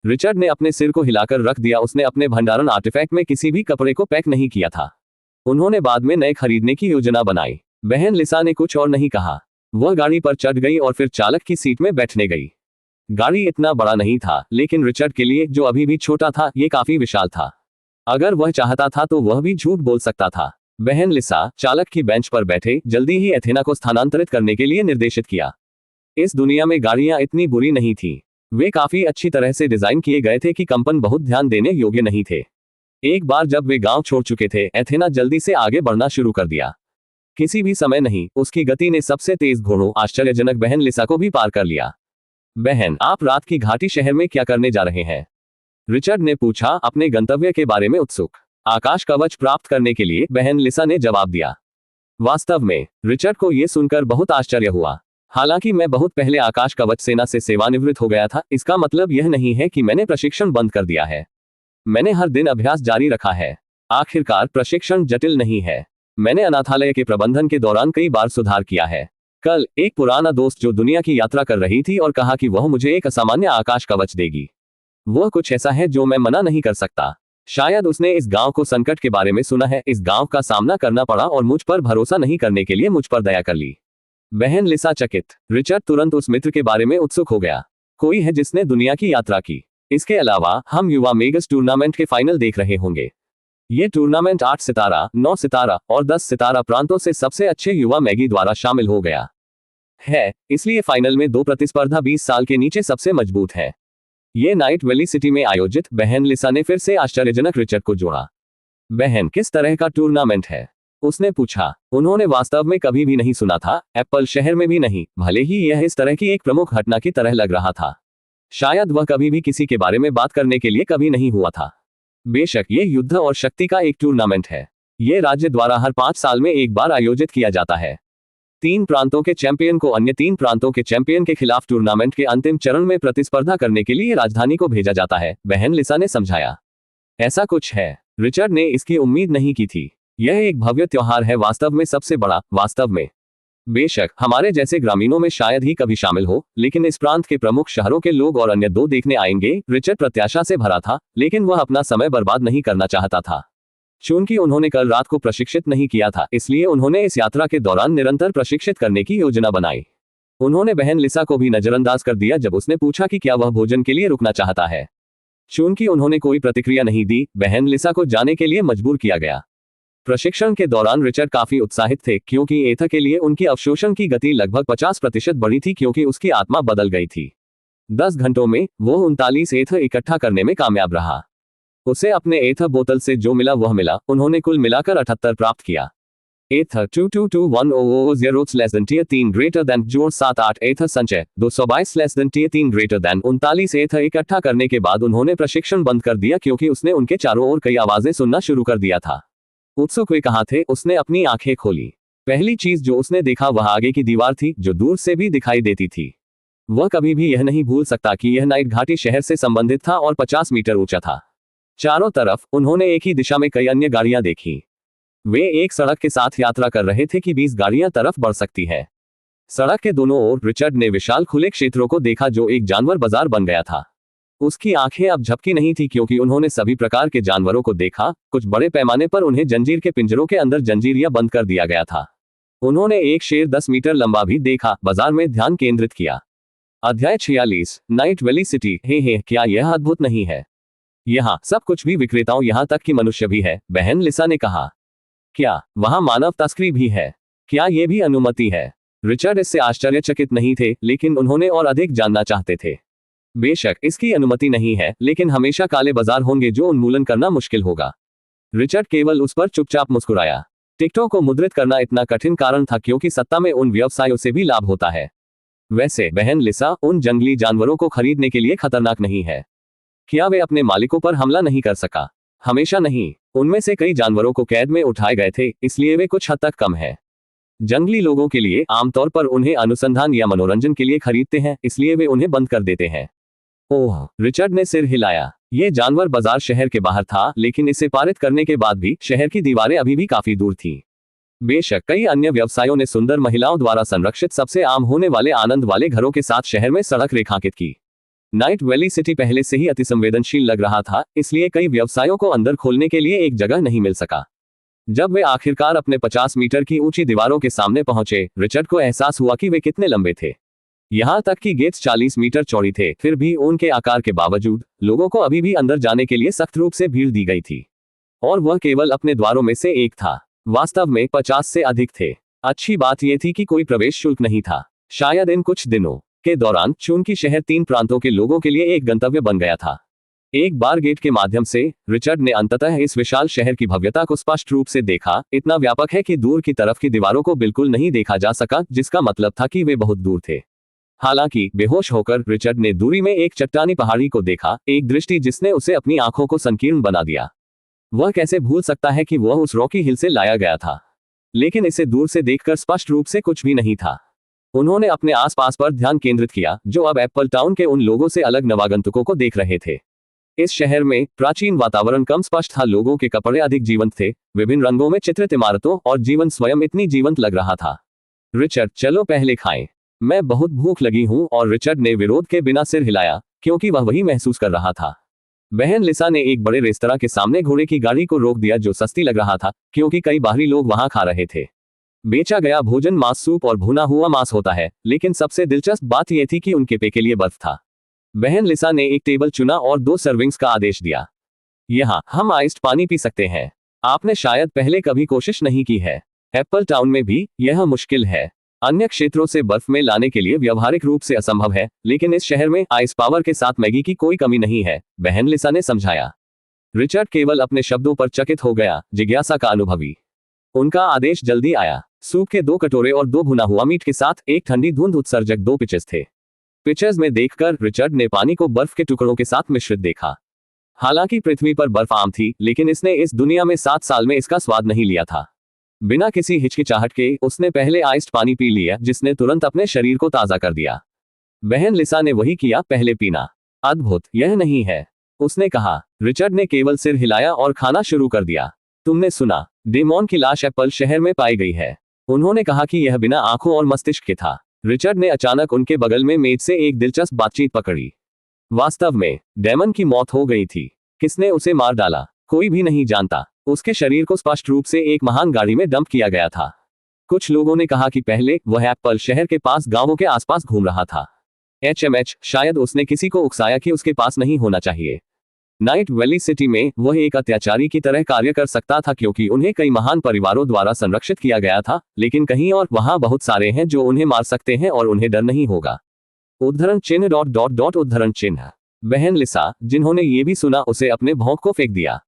रिचर्ड ने अपने सिर को हिलाकर रख दिया। उसने अपने भंडारण आर्टिफैक्ट में किसी भी कपड़े को पैक नहीं किया था। उन्होंने बाद में नए खरीदने की योजना बनाई। बहन लिसा ने कुछ और नहीं कहा। वह गाड़ी पर चढ़ गई और फिर चालक की सीट में बैठने गई। गाड़ी इतना बड़ा नहीं था, लेकिन रिचर्ड के लिए, जो अभी भी छोटा था, ये काफी विशाल था। अगर वह चाहता था तो वह भी झूठ बोल सकता था। बहन लिसा चालक की बेंच पर बैठे जल्दी ही एथेना को स्थानांतरित करने के लिए निर्देशित किया। इस दुनिया में गाड़ियां इतनी बुरी नहीं थी। वे काफी अच्छी तरह से डिजाइन किए गए थे कि कंपन बहुत ध्यान देने योग्य नहीं थे। एक बार जब वे गांव छोड़ चुके थे, एथेना जल्दी से आगे बढ़ना शुरू कर दिया। किसी भी समय नहीं, उसकी गति ने सबसे तेज घोड़ों आश्चर्यजनक बहन लिसा को भी पार कर लिया। बहन, आप रात की घाटी शहर में क्या करने जा रहे हैं? रिचर्ड ने पूछा, अपने गंतव्य के बारे में उत्सुक। आकाश कवच प्राप्त करने के लिए, बहन लिसा ने जवाब दिया। वास्तव में रिचर्ड को यह सुनकर बहुत आश्चर्य हुआ। हालांकि मैं बहुत पहले आकाश कवच सेना से सेवानिवृत्त हो गया था, इसका मतलब यह नहीं है कि मैंने प्रशिक्षण बंद कर दिया है। मैंने हर दिन अभ्यास जारी रखा है। आखिरकार प्रशिक्षण जटिल नहीं है। मैंने अनाथालय के प्रबंधन के दौरान कई बार सुधार किया है। कल एक पुराना दोस्त जो दुनिया की यात्रा कर रही थी और कहा कि वह मुझे एक असामान्य आकाश कवच देगी। वह कुछ ऐसा है जो मैं मना नहीं कर सकता। शायद उसने इस गांव को संकट के बारे में सुना है, इस गांव का सामना करना पड़ा और मुझ पर भरोसा नहीं करने के लिए मुझ पर दया कर ली। बहन लिसा चकित। रिचर्ड तुरंत उस मित्र के बारे में उत्सुक हो गया। कोई है जिसने दुनिया की यात्रा की। इसके अलावा हम युवा मेगस टूर्नामेंट के फाइनल देख रहे होंगे। ये टूर्नामेंट 8 सितारा, 9 सितारा और 10 सितारा प्रांतों से सबसे अच्छे युवा मैगी द्वारा शामिल हो गया। है, इसलिए फाइनल में दो प्रतिस्पर्धा 20 साल के नीचे सबसे मजबूत है। ये नाइट वैली सिटी में आयोजित बहन लिसा ने फिर से आश्चर्यजनक रिचर्ड को जोड़ा। बहन, किस तरह का टूर्नामेंट है? उसने पूछा। उन्होंने वास्तव में कभी भी नहीं सुना था, एप्पल शहर में भी नहीं, भले ही यह इस तरह की एक प्रमुख घटना की तरह लग रहा था। शायद वह कभी भी किसी के बारे में बात करने के लिए कभी नहीं हुआ था। बेशक ये युद्ध और शक्ति का एक टूर्नामेंट है। ये राज्य द्वारा हर 5 साल में एक बार आयोजित किया जाता है। 3 प्रांतों के चैंपियन को अन्य 3 प्रांतों के चैंपियन के खिलाफ टूर्नामेंट के अंतिम चरण में प्रतिस्पर्धा करने के लिए राजधानी को भेजा जाता है, बहन लिसा ने समझाया। ऐसा कुछ है। रिचर्ड ने इसकी उम्मीद नहीं की थी। यह एक भव्य त्योहार है, वास्तव में सबसे बड़ा, वास्तव में। बेशक हमारे जैसे ग्रामीणों में शायद ही कभी शामिल हो, लेकिन इस प्रांत के प्रमुख शहरों के लोग और अन्य 2 देखने आएंगे। रिचर्ड प्रत्याशा से भरा था, लेकिन वह अपना समय बर्बाद नहीं करना चाहता था। चूंकि उन्होंने कल रात को प्रशिक्षित नहीं किया था, इसलिए उन्होंने इस यात्रा के दौरान निरंतर प्रशिक्षित करने की योजना बनाई। उन्होंने बहन लिसा को भी नजरअंदाज कर दिया जब उसने पूछा कि क्या वह भोजन के लिए रुकना चाहता है। चूंकि उन्होंने कोई प्रतिक्रिया नहीं दी, बहन लिसा को जाने के लिए मजबूर किया गया। प्रशिक्षण के दौरान रिचर्ड काफी उत्साहित थे, क्योंकि एथा के लिए उनकी अवशोषण की गति लगभग 50% बढ़ी थी, क्योंकि उसकी आत्मा बदल गई थी। 10 घंटों में वो 39 एथा इकट्ठा करने में कामयाब रहा। उसे अपने एथा बोतल से जो मिला वह मिला। उन्होंने कुल मिलाकर 78 प्राप्त किया। एथा 2221000 3 ग्रेटर देन जोड़ 7-8 एथा संचय 222 3 ग्रेटर देन 39 एथा इकट्ठा करने के बाद उन्होंने प्रशिक्षण बंद कर दिया, क्योंकि उसने उनके चारों ओर कई आवाजें सुनना शुरू कर दिया था। उत्सुक वे कहाँ थे? उसने अपनी आंखें खोली। पहली चीज जो उसने देखा वह आगे की दीवार थी, जो दूर से भी दिखाई देती थी। वह कभी भी यह नहीं भूल सकता कि यह नाइट घाटी शहर से संबंधित था और 50 मीटर ऊंचा था। चारों तरफ उन्होंने एक ही दिशा में कई अन्य गाड़ियां देखी। वे एक सड़क के साथ यात्रा कर रहे थे कि 20 गाड़ियां तरफ बढ़ सकती है। सड़क के दोनों ओर रिचर्ड ने विशाल खुले क्षेत्रों को देखा, जो एक जानवर बाजार बन गया था। उसकी आंखें अब झपकी नहीं थी, क्योंकि उन्होंने सभी प्रकार के जानवरों को देखा। कुछ बड़े पैमाने पर उन्हें जंजीर के पिंजरों के अंदर जंजीर या बंद कर दिया गया था। उन्होंने एक शेर 10 मीटर लंबा भी देखा। बाजार में ध्यान केंद्रित किया। अध्याय 46 नाइट वैली सिटी। हे, क्या यह अद्भुत नहीं है? यहाँ सब कुछ भी, विक्रेताओं, यहाँ तक कि मनुष्य भी है, बहन लिसा ने कहा। क्या वहाँ मानव तस्करी भी है? क्या ये भी अनुमति है? रिचर्ड इससे आश्चर्यचकित नहीं थे, लेकिन उन्होंने और अधिक जानना चाहते थे। बेशक इसकी अनुमति नहीं है, लेकिन हमेशा काले बाजार होंगे जो उन्मूलन करना मुश्किल होगा। रिचर्ड केवल उस पर चुपचाप मुस्कुराया। टिकटों को मुद्रित करना इतना कठिन कारण था, क्योंकि सत्ता में उन व्यवसायों से भी लाभ होता है। वैसे बहन लिसा, उन जंगली जानवरों को खरीदने के लिए खतरनाक नहीं है। क्या वे अपने मालिकों पर हमला नहीं कर सका? हमेशा नहीं। उनमें से कई जानवरों को कैद में उठाए गए थे, इसलिए वे कुछ हद तक कम है। जंगली लोगों के लिए आमतौर पर उन्हें अनुसंधान या मनोरंजन के लिए खरीदते हैं, इसलिए वे उन्हें बंद कर देते हैं। ओह, रिचर्ड ने सिर हिलाया। ये जानवर बाजार शहर के बाहर था, लेकिन इसे पारित करने के बाद भी शहर की दीवारें अभी भी काफी दूर थीं। बेशक कई अन्य व्यवसायों ने सुंदर महिलाओं द्वारा संरक्षित सबसे आम होने वाले आनंद वाले घरों के साथ शहर में सड़क रेखांकित की। नाइट वैली सिटी पहले से ही अतिसंवेदनशील लग रहा था, इसलिए कई व्यवसायों को अंदर खोलने के लिए एक जगह नहीं मिल सका। जब वे आखिरकार अपने 50 मीटर की ऊंची दीवारों के सामने पहुंचे, रिचर्ड को एहसास हुआ कि वे कितने लंबे थे। यहां तक कि गेट्स 40 मीटर चौड़ी थे, फिर भी उनके आकार के बावजूद लोगों को अभी भी अंदर जाने के लिए सख्त रूप से भीड़ दी गई थी। और वह केवल अपने द्वारों में से एक था। वास्तव में 50 से अधिक थे। अच्छी बात यह थी कि कोई प्रवेश शुल्क नहीं था। शायद इन कुछ दिनों के दौरान चूंकि शहर 3 प्रांतों के लोगों के लिए एक गंतव्य बन गया था। एक बार गेट के माध्यम से रिचर्ड ने अंततः इस विशाल शहर की भव्यता को स्पष्ट रूप से देखा। इतना व्यापक है कि दूर की तरफ की दीवारों को बिल्कुल नहीं देखा जा सका, जिसका मतलब था कि वे बहुत दूर थे। हालांकि बेहोश होकर रिचर्ड ने दूरी में एक चट्टानी पहाड़ी को देखा, एक दृष्टि जिसने उसे अपनी आंखों को संकीर्ण बना दिया। वह कैसे भूल सकता है कि वह उस रॉकी हिल से लाया गया था? लेकिन इसे दूर से देखकर स्पष्ट रूप से कुछ भी नहीं था। उन्होंने अपने आसपास पर ध्यान केंद्रित किया, जो अब एप्पल टाउन के उन लोगों से अलग नवागंतुकों को देख रहे थे। इस शहर में प्राचीन वातावरण कम स्पष्ट था, लोगों के कपड़े अधिक जीवंत थे, विभिन्न रंगों में चित्रित इमारतों और जीवन स्वयं इतनी जीवंत लग रहा था। रिचर्ड, चलो पहले खाएं, मैं बहुत भूख लगी हूं। और रिचर्ड ने विरोध के बिना सिर हिलाया, क्योंकि वह वही महसूस कर रहा था। बहन लिसा ने एक बड़े रेस्तरां के सामने घोड़े की गाड़ी को रोक दिया, जो सस्ती लग रहा था, क्योंकि कई बाहरी लोग वहां खा रहे थे। बेचा गया भोजन मांस सूप और भुना हुआ मांस होता है, लेकिन सबसे दिलचस्प बात यह थी कि उनके पे के लिए बर्फ था। बहन लिसा ने एक टेबल चुना और 2 सर्विंग्स का आदेश दिया। यहाँ हम आइस्ड पानी पी सकते हैं। आपने शायद पहले कभी कोशिश नहीं की है। एप्पल टाउन में भी यह मुश्किल है। अन्य क्षेत्रों से बर्फ में लाने के लिए व्यवहारिक रूप से असंभव है, लेकिन इस शहर में आइस पावर के साथ मैगी की कोई कमी नहीं है, बहन लिसा ने समझाया। रिचर्ड केवल अपने शब्दों पर चकित हो गया, जिज्ञासा का अनुभवी। उनका आदेश जल्दी आया। सूप के 2 कटोरे और 2 भुना हुआ मीट के साथ एक ठंडी धुंध उत्सर्जक 2 पिचेस थे। पिचेस में देखकर रिचर्ड ने पानी को बर्फ के टुकड़ों के साथ मिश्रित देखा। हालांकि पृथ्वी पर बर्फ आम थी, लेकिन इसने इस दुनिया में 7 साल में इसका स्वाद नहीं लिया था। बिना किसी हिचकिचाहट के उसने पहले आइस्ड पानी पी लिया, जिसने तुरंत अपने शरीर को ताजा कर दिया। बहन लिसा ने वही किया, पहले पीना। अद्भुत, यह नहीं है, उसने कहा। रिचर्ड ने केवल सिर हिलाया और खाना शुरू कर दिया। तुमने सुना, डेमोन की लाश एप्पल शहर में पाई गई है, उन्होंने कहा कि यह बिना आंखों और मस्तिष्क के था। रिचर्ड ने अचानक उनके बगल में मेज से एक दिलचस्प बातचीत पकड़ी। वास्तव में डेमन की मौत हो गई थी। किसने उसे मार डाला, कोई भी नहीं जानता। उसके शरीर को स्पष्ट रूप से एक महान गाड़ी में डंप किया गया था। कुछ लोगों ने कहा कि पहले वह एप्पल शहर के पास गांवों के आसपास घूम रहा था। शायद उसने किसी को उकसाया कि उसके पास नहीं होना चाहिए। नाइट वैली सिटी में वह एक अत्याचारी की तरह कार्य कर सकता था, क्योंकि उन्हें कई महान परिवारों द्वारा संरक्षित किया गया था, लेकिन कहीं और वहां बहुत सारे हैं जो उन्हें मार सकते हैं और उन्हें डर नहीं होगा। उद्धरण चिन्ह उद्धरण चिन्ह। बहन लिसा, जिन्होंने ये भी सुना, उसे अपने भौंक को फेंक दिया।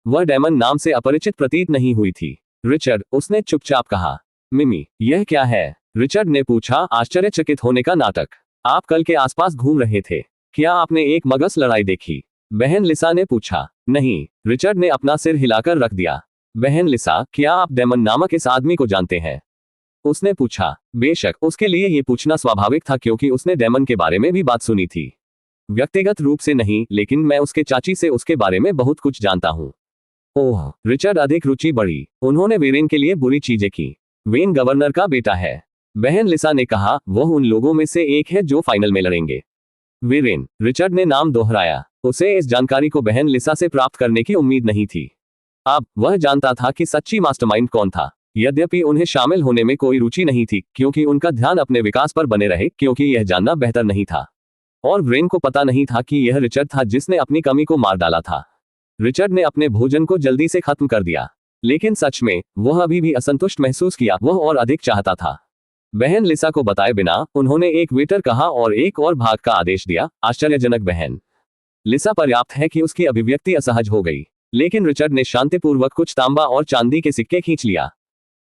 वह डेमन नाम से अपरिचित प्रतीत नहीं हुई थी। रिचर्ड, उसने चुपचाप कहा। मिमी, यह क्या है? रिचर्ड ने पूछा, आश्चर्यचकित होने का नाटक। आप कल के आसपास घूम रहे थे, क्या आपने एक मगस लड़ाई देखी? बहन लिसा ने पूछा। नहीं, रिचर्ड ने अपना सिर हिलाकर रख दिया। बहन लिसा, क्या आप डेमन नामक इस आदमी को जानते हैं? उसने पूछा। बेशक, उसके लिए ये पूछना स्वाभाविक था, क्योंकि उसने डेमन के बारे में भी बात सुनी थी। व्यक्तिगत रूप से नहीं, लेकिन मैं उसके चाची से उसके बारे में बहुत कुछ जानता हूँ। ओह, रिचर्ड अधिक रुचि बढ़ी। उन्होंने वेरेन के लिए बुरी चीजें की। वेन गवर्नर का बेटा है, बहन लिसा ने कहा। वह उन लोगों में से एक है जो फाइनल में लड़ेंगे। वेरेन, रिचर्ड ने नाम दोहराया। उसे इस जानकारी को बहन लिसा से प्राप्त करने की उम्मीद नहीं थी। अब वह जानता था कि सच्ची मास्टरमाइंड कौन था, यद्यपि उन्हें शामिल होने में कोई रुचि नहीं थी, क्योंकि उनका ध्यान अपने विकास पर बने रहे, क्योंकि यह जानना बेहतर नहीं था। और वेरेन को पता नहीं था कि यह रिचर्ड था जिसने अपनी कमी को मार डाला था। रिचर्ड ने अपने भोजन को जल्दी से खत्म कर दिया, लेकिन सच में वह अभी भी असंतुष्ट महसूस किया। वह और अधिक चाहता था। बहन लिसा को बताए बिना उन्होंने एक वेटर कहा और एक और भाग का आदेश दिया। आश्चर्यजनक, बहन लिसा पर्याप्त है कि उसकी अभिव्यक्ति असहज हो गई, लेकिन रिचर्ड ने शांतिपूर्वक कुछ तांबा और चांदी के सिक्के खींच लिया।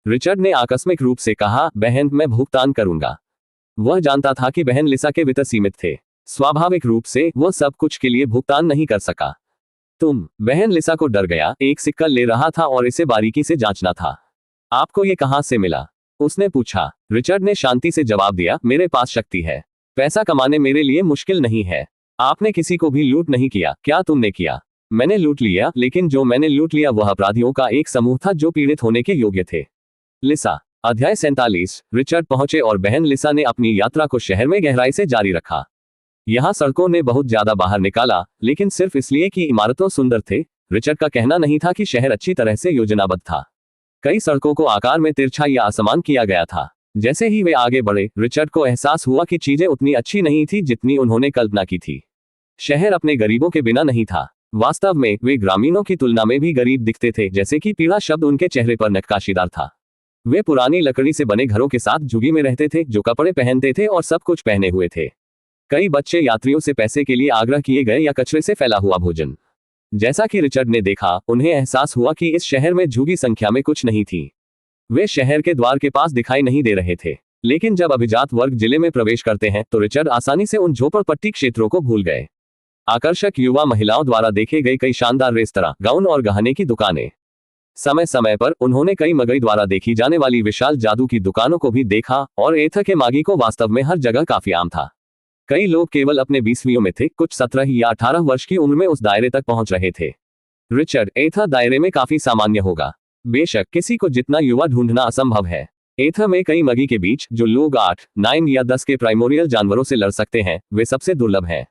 रिचर्ड ने आकस्मिक रूप से कहा, बहन, मैं भुगतान करूंगा। वह जानता था कि बहन लिसा के वित्त सीमित थे। स्वाभाविक रूप से वह सब कुछ के लिए भुगतान नहीं कर सका। तुम, बहन लिसा को डर गया, एक सिक्का ले रहा था और इसे बारीकी से जांचना था। आपको ये कहां से मिला? उसने पूछा। रिचर्ड ने शांति से जवाब दिया, मेरे पास शक्ति है। पैसा कमाने मेरे लिए मुश्किल नहीं है। आपने किसी को भी लूट नहीं किया, क्या तुमने किया? मैंने लूट लिया, लेकिन जो मैंने लूट लिया वह अपराधियों का एक समूह था जो पीड़ित होने के योग्य थे। लिसा। अध्याय 47। रिचर्ड पहुंचे और बहन लिसा ने अपनी यात्रा को शहर में गहराई से जारी रखा। यहाँ सड़कों ने बहुत ज्यादा बाहर निकाला, लेकिन सिर्फ इसलिए कि इमारतों सुंदर थे। रिचर्ड का कहना नहीं था कि शहर अच्छी तरह से योजनाबद्ध था। कई सड़कों को आकार में तिरछा या असमान किया गया था। जैसे ही वे आगे बढ़े, रिचर्ड को एहसास हुआ कि चीजें उतनी अच्छी नहीं थी जितनी उन्होंने कल्पना की थी। शहर अपने गरीबों के बिना नहीं था। वास्तव में वे ग्रामीणों की तुलना में भी गरीब दिखते थे, जैसे कि पीला शब्द उनके चेहरे पर नक्काशीदार था। वे पुरानी लकड़ी से बने घरों के साथ झुग्गी में रहते थे, जो कपड़े पहनते थे और सब कुछ पहने हुए थे। कई बच्चे यात्रियों से पैसे के लिए आग्रह किए गए या कचरे से फैला हुआ भोजन। जैसा कि रिचर्ड ने देखा, उन्हें एहसास हुआ कि इस शहर में झुग्गी संख्या में कुछ नहीं थी। वे शहर के द्वार के पास दिखाई नहीं दे रहे थे, लेकिन जब अभिजात वर्ग जिले में प्रवेश करते हैं तो रिचर्ड आसानी से उन झोपड़पट्टी क्षेत्रों को भूल गए। आकर्षक युवा महिलाओं द्वारा देखे गए कई शानदार रेस्तरां, गाउन और गहने की दुकानें। समय समय पर उन्होंने कई मगई द्वारा देखी जाने वाली विशाल जादू की दुकानों को भी देखा, और एथा के मागी को वास्तव में हर जगह काफी आम था। कई लोग केवल अपने 20वीं में थे, कुछ 17 या 18 वर्ष की उम्र में उस दायरे तक पहुंच रहे थे। रिचर्ड, एथा दायरे में काफी सामान्य होगा। बेशक किसी को जितना युवा ढूंढना असंभव है। एथा में कई मगी के बीच जो लोग 8, 9 या 10 के प्राइमोरियल जानवरों से लड़ सकते हैं, वे सबसे दुर्लभ हैं।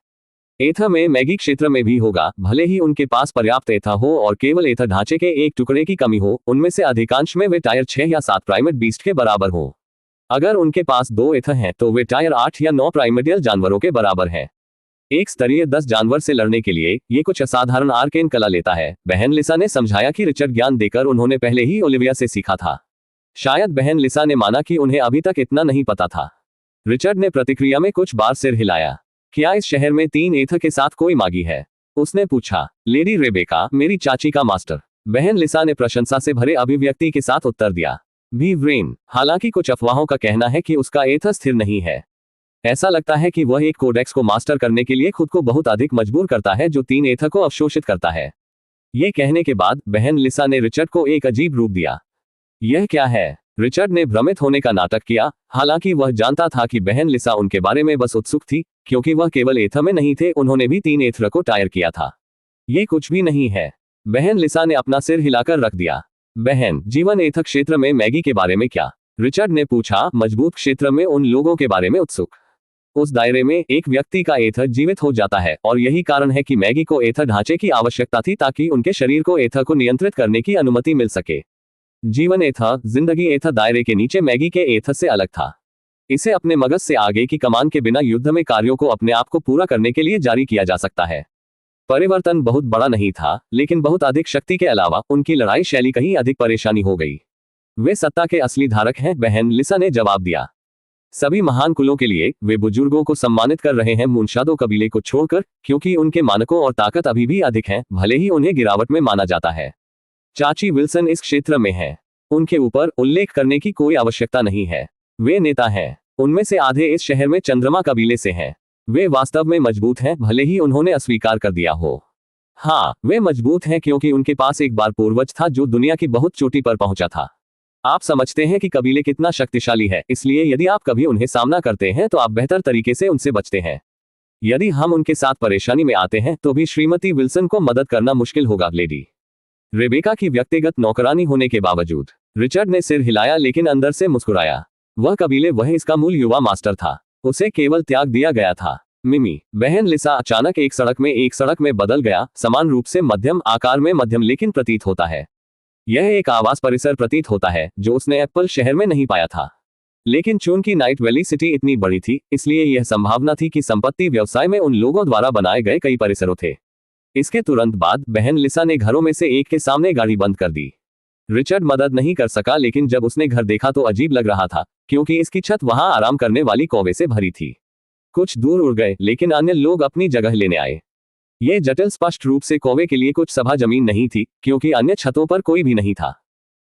एथा में मैगी क्षेत्र में भी होगा, भले ही उनके पास पर्याप्त एथा हो और केवल एथा ढांचे के एक टुकड़े की कमी हो। उनमें से अधिकांश में वे टायर 6 या 7 प्राइमेट बीस्ट के बराबर हो। अगर उनके पास 2 एथा हैं तो वे टायर 8 या 9 प्राइमेडियल जानवरों के बराबर हैं। एक स्तरीय 10 जानवर से लड़ने के लिए ये कुछ असाधारण आर्केन कला लेता है। बहन लिसा ने समझाया कि रिचर्ड ज्ञान देकर उन्होंने पहले ही ओलिविया से सीखा था। शायद बहन लिसा ने माना कि उन्हें अभी तक इतना नहीं पता था। रिचर्ड ने प्रतिक्रिया में कुछ बार सिर हिलाया। क्या इस शहर में 3 एथ के साथ कोई मागी है? उसने पूछा। लेडी रेबेका, मेरी चाची का मास्टर। बहन लिसा ने प्रशंसा से भरे अभिव्यक्ति के साथ उत्तर दिया। भी व्रेन, हालांकि कुछ अफवाहों का कहना है कि उसका एथ स्थिर नहीं है। ऐसा लगता है कि वह एक कोडेक्स को मास्टर करने के लिए खुद को बहुत अधिक मजबूर करता है जो 3 एथ को अवशोषित करता है। ये कहने के बाद बहन लिसा ने रिचर्ड को एक अजीब रूप दिया। यह क्या है? रिचर्ड ने भ्रमित होने का नाटक किया, हालांकि वह जानता था कि बहन लिसा उनके बारे में बस उत्सुक थी, क्योंकि वह केवल एथ में नहीं थे, उन्होंने भी 3 एथ को टायर किया था। ये कुछ भी नहीं है। बहन लिसा ने अपना सिर हिलाकर रख दिया। बहन, जीवन एथ क्षेत्र में मैगी के बारे में क्या? रिचर्ड ने पूछा, मजबूत क्षेत्र में उन लोगों के बारे में उत्सुक। उस दायरे में एक व्यक्ति का एथ जीवित हो जाता है और यही कारण है कि मैगी को एथ ढांचे की आवश्यकता थी ताकि उनके शरीर को एथ को नियंत्रित करने की अनुमति मिल सके। जीवन एथ, जिंदगी एथ दायरे के नीचे मैगी के एथ से अलग था। इसे अपने मगज से आगे की कमान के बिना युद्ध में कार्यों को अपने आप को पूरा करने के लिए जारी किया जा सकता है। परिवर्तन बहुत बड़ा नहीं था, लेकिन बहुत अधिक शक्ति के अलावा उनकी लड़ाई शैली कहीं अधिक परेशानी हो गई। वे सत्ता के असली धारक हैं, बहन लिसा ने जवाब दिया। सभी महान कुलों के लिए वे बुजुर्गों को सम्मानित कर रहे हैं मुनशादो कबीले को छोड़कर, क्योंकि उनके मानकों और ताकत अभी भी अधिक हैं, भले ही उन्हें गिरावट में माना जाता है। चाची विल्सन इस क्षेत्र में है। उनके ऊपर उल्लेख करने की कोई आवश्यकता नहीं है। वे नेता हैं। उनमें से आधे इस शहर में चंद्रमा कबीले से हैं। वे वास्तव में मजबूत हैं, भले ही उन्होंने अस्वीकार कर दिया हो। हाँ, वे मजबूत हैं क्योंकि उनके पास एक बार पूर्वज था जो दुनिया की बहुत चोटी पर पहुंचा था। आप समझते हैं कि कबीले कितना शक्तिशाली है, इसलिए यदि आप कभी उन्हें सामना करते हैं तो आप बेहतर तरीके से उनसे बचते हैं। यदि हम उनके साथ परेशानी में आते हैं तो भी श्रीमती विल्सन को मदद करना मुश्किल होगा। लेडी रेबेका की व्यक्तिगत नौकरानी होने के बावजूद रिचर्ड ने सिर हिलाया, लेकिन अंदर से मुस्कुराया। वह कबीले वह इसका मूल युवा मास्टर था। उसे केवल त्याग दिया गया था। मिमी, बहन लिसा अचानक एक सड़क में बदल गया, समान रूप से मध्यम आकार में मध्यम लेकिन प्रतीत होता है। यह एक आवास परिसर प्रतीत होता है जो उसने एप्पल शहर में नहीं पाया था। लेकिन चूंकि नाइट वैली सिटी इतनी बड़ी थी, इसलिए यह संभावना थी कि संपत्ति व्यवसाय में उन लोगों द्वारा बनाए गए कई परिसरों थे। इसके तुरंत बाद बहन लिसा ने घरों में से एक के सामने गाड़ी बंद कर दी। रिचर्ड मदद नहीं कर सका, लेकिन जब उसने घर देखा तो अजीब लग रहा था, क्योंकि इसकी छत वहां आराम करने वाली कौवे से भरी थी। कुछ दूर उड़ गए, लेकिन अन्य लोग अपनी जगह लेने आए। ये जटिल स्पष्ट रूप से कौवे के लिए कुछ सभा जमीन नहीं थी, क्योंकि अन्य छतों पर कोई भी नहीं था।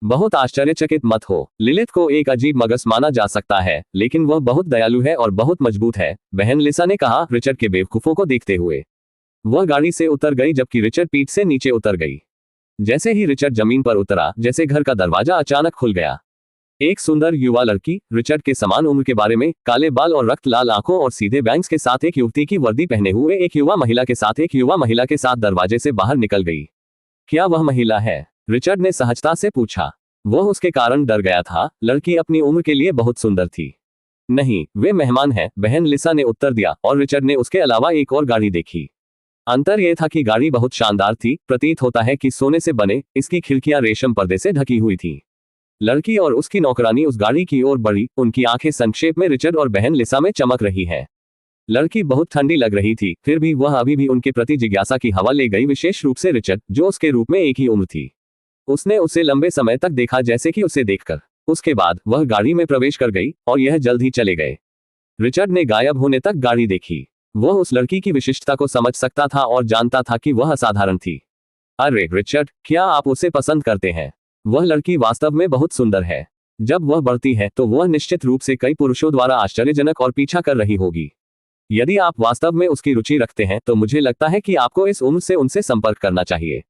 बहुत आश्चर्यचकित मत हो, लिलिथ को एक अजीब मगस माना जा सकता है, लेकिन वह बहुत दयालु है और बहुत मजबूत है, बहन लिसा ने कहा रिचर्ड के बेवकूफों को देखते हुए। वह गाड़ी से उतर गई जबकि रिचर्ड पीठ से नीचे उतर गई। जैसे ही रिचर्ड जमीन पर उतरा, जैसे घर का दरवाजा अचानक खुल गया। एक सुंदर युवा लड़की, रिचर्ड के समान उम्र के बारे में, काले बाल और रक्त लाल आंखों और सीधे बैंग्स के साथ एक युवती की वर्दी पहने हुए एक युवा महिला के साथ दरवाजे से बाहर निकल गई। क्या वह महिला है? रिचर्ड ने सहजता से पूछा। वह उसके कारण डर गया था। लड़की अपनी उम्र के लिए बहुत सुंदर थी। नहीं, वे मेहमान हैं, बहन लिसा ने उत्तर दिया, और रिचर्ड ने उसके अलावा एक और गाड़ी देखी। अंतर यह था कि गाड़ी बहुत शानदार थी, प्रतीत होता है कि सोने से बने, इसकी खिड़कियां रेशम पर्दे से ढकी हुई थी। लड़की और उसकी नौकरानी उस गाड़ी की ओर बढ़ी, उनकी आंखें संक्षेप में रिचर्ड और बहन लिसा में चमक रही हैं। लड़की बहुत ठंडी लग रही थी, फिर भी वह अभी भी उनके प्रति जिज्ञासा की हवा ले गई, विशेष रूप से रिचर्ड, जो उसके रूप में एक ही उम्र थी। उसने उसे लंबे समय तक देखा, जैसे कि उसे देखकर। उसके बाद वह गाड़ी में प्रवेश कर गई और यह जल्द ही चले गए। रिचर्ड ने गायब होने तक गाड़ी देखी। वह उस लड़की की विशिष्टता को समझ सकता था और जानता था कि वह असाधारण थी। अरे रिचर्ड, क्या आप उसे पसंद करते हैं? वह लड़की वास्तव में बहुत सुंदर है। जब वह बढ़ती है तो वह निश्चित रूप से कई पुरुषों द्वारा आश्चर्यजनक और पीछा कर रही होगी। यदि आप वास्तव में उसकी रुचि रखते हैं तो मुझे लगता है कि आपको इस उम्र से उनसे संपर्क करना चाहिए।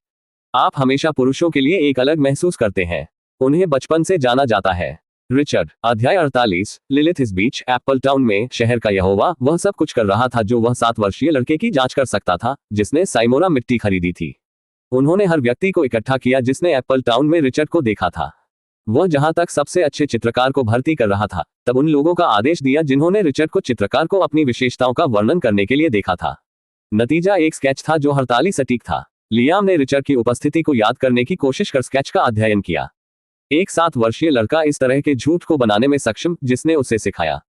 आप हमेशा पुरुषों के लिए एक अलग महसूस करते हैं। उन्हें बचपन से जाना जाता है। रिचर्ड, अध्याय 48। लिलिथ इस बीच एप्पल टाउन में शहर का यहोवा वह सब कुछ कर रहा था जो वह 7 वर्षीय लड़के की जांच कर सकता था, जिसने साइमोरा मिट्टी खरीदी थी। उन्होंने हर व्यक्ति को इकट्ठा किया जिसने एप्पल टाउन में रिचर्ड को देखा था। वह जहां तक सबसे अच्छे चित्रकार को भर्ती कर रहा था, तब उन लोगों का आदेश दिया जिन्होंने रिचर्ड को चित्रकार को अपनी विशेषताओं का वर्णन करने के लिए देखा था। नतीजा एक स्केच था जो हड़ताली सटीक था। लियाम ने रिचर्ड की उपस्थिति को याद करने की कोशिश कर स्केच का अध्ययन किया। एक 7 वर्षीय लड़का इस तरह के झूठ को बनाने में सक्षम, जिसने उसे सिखाया।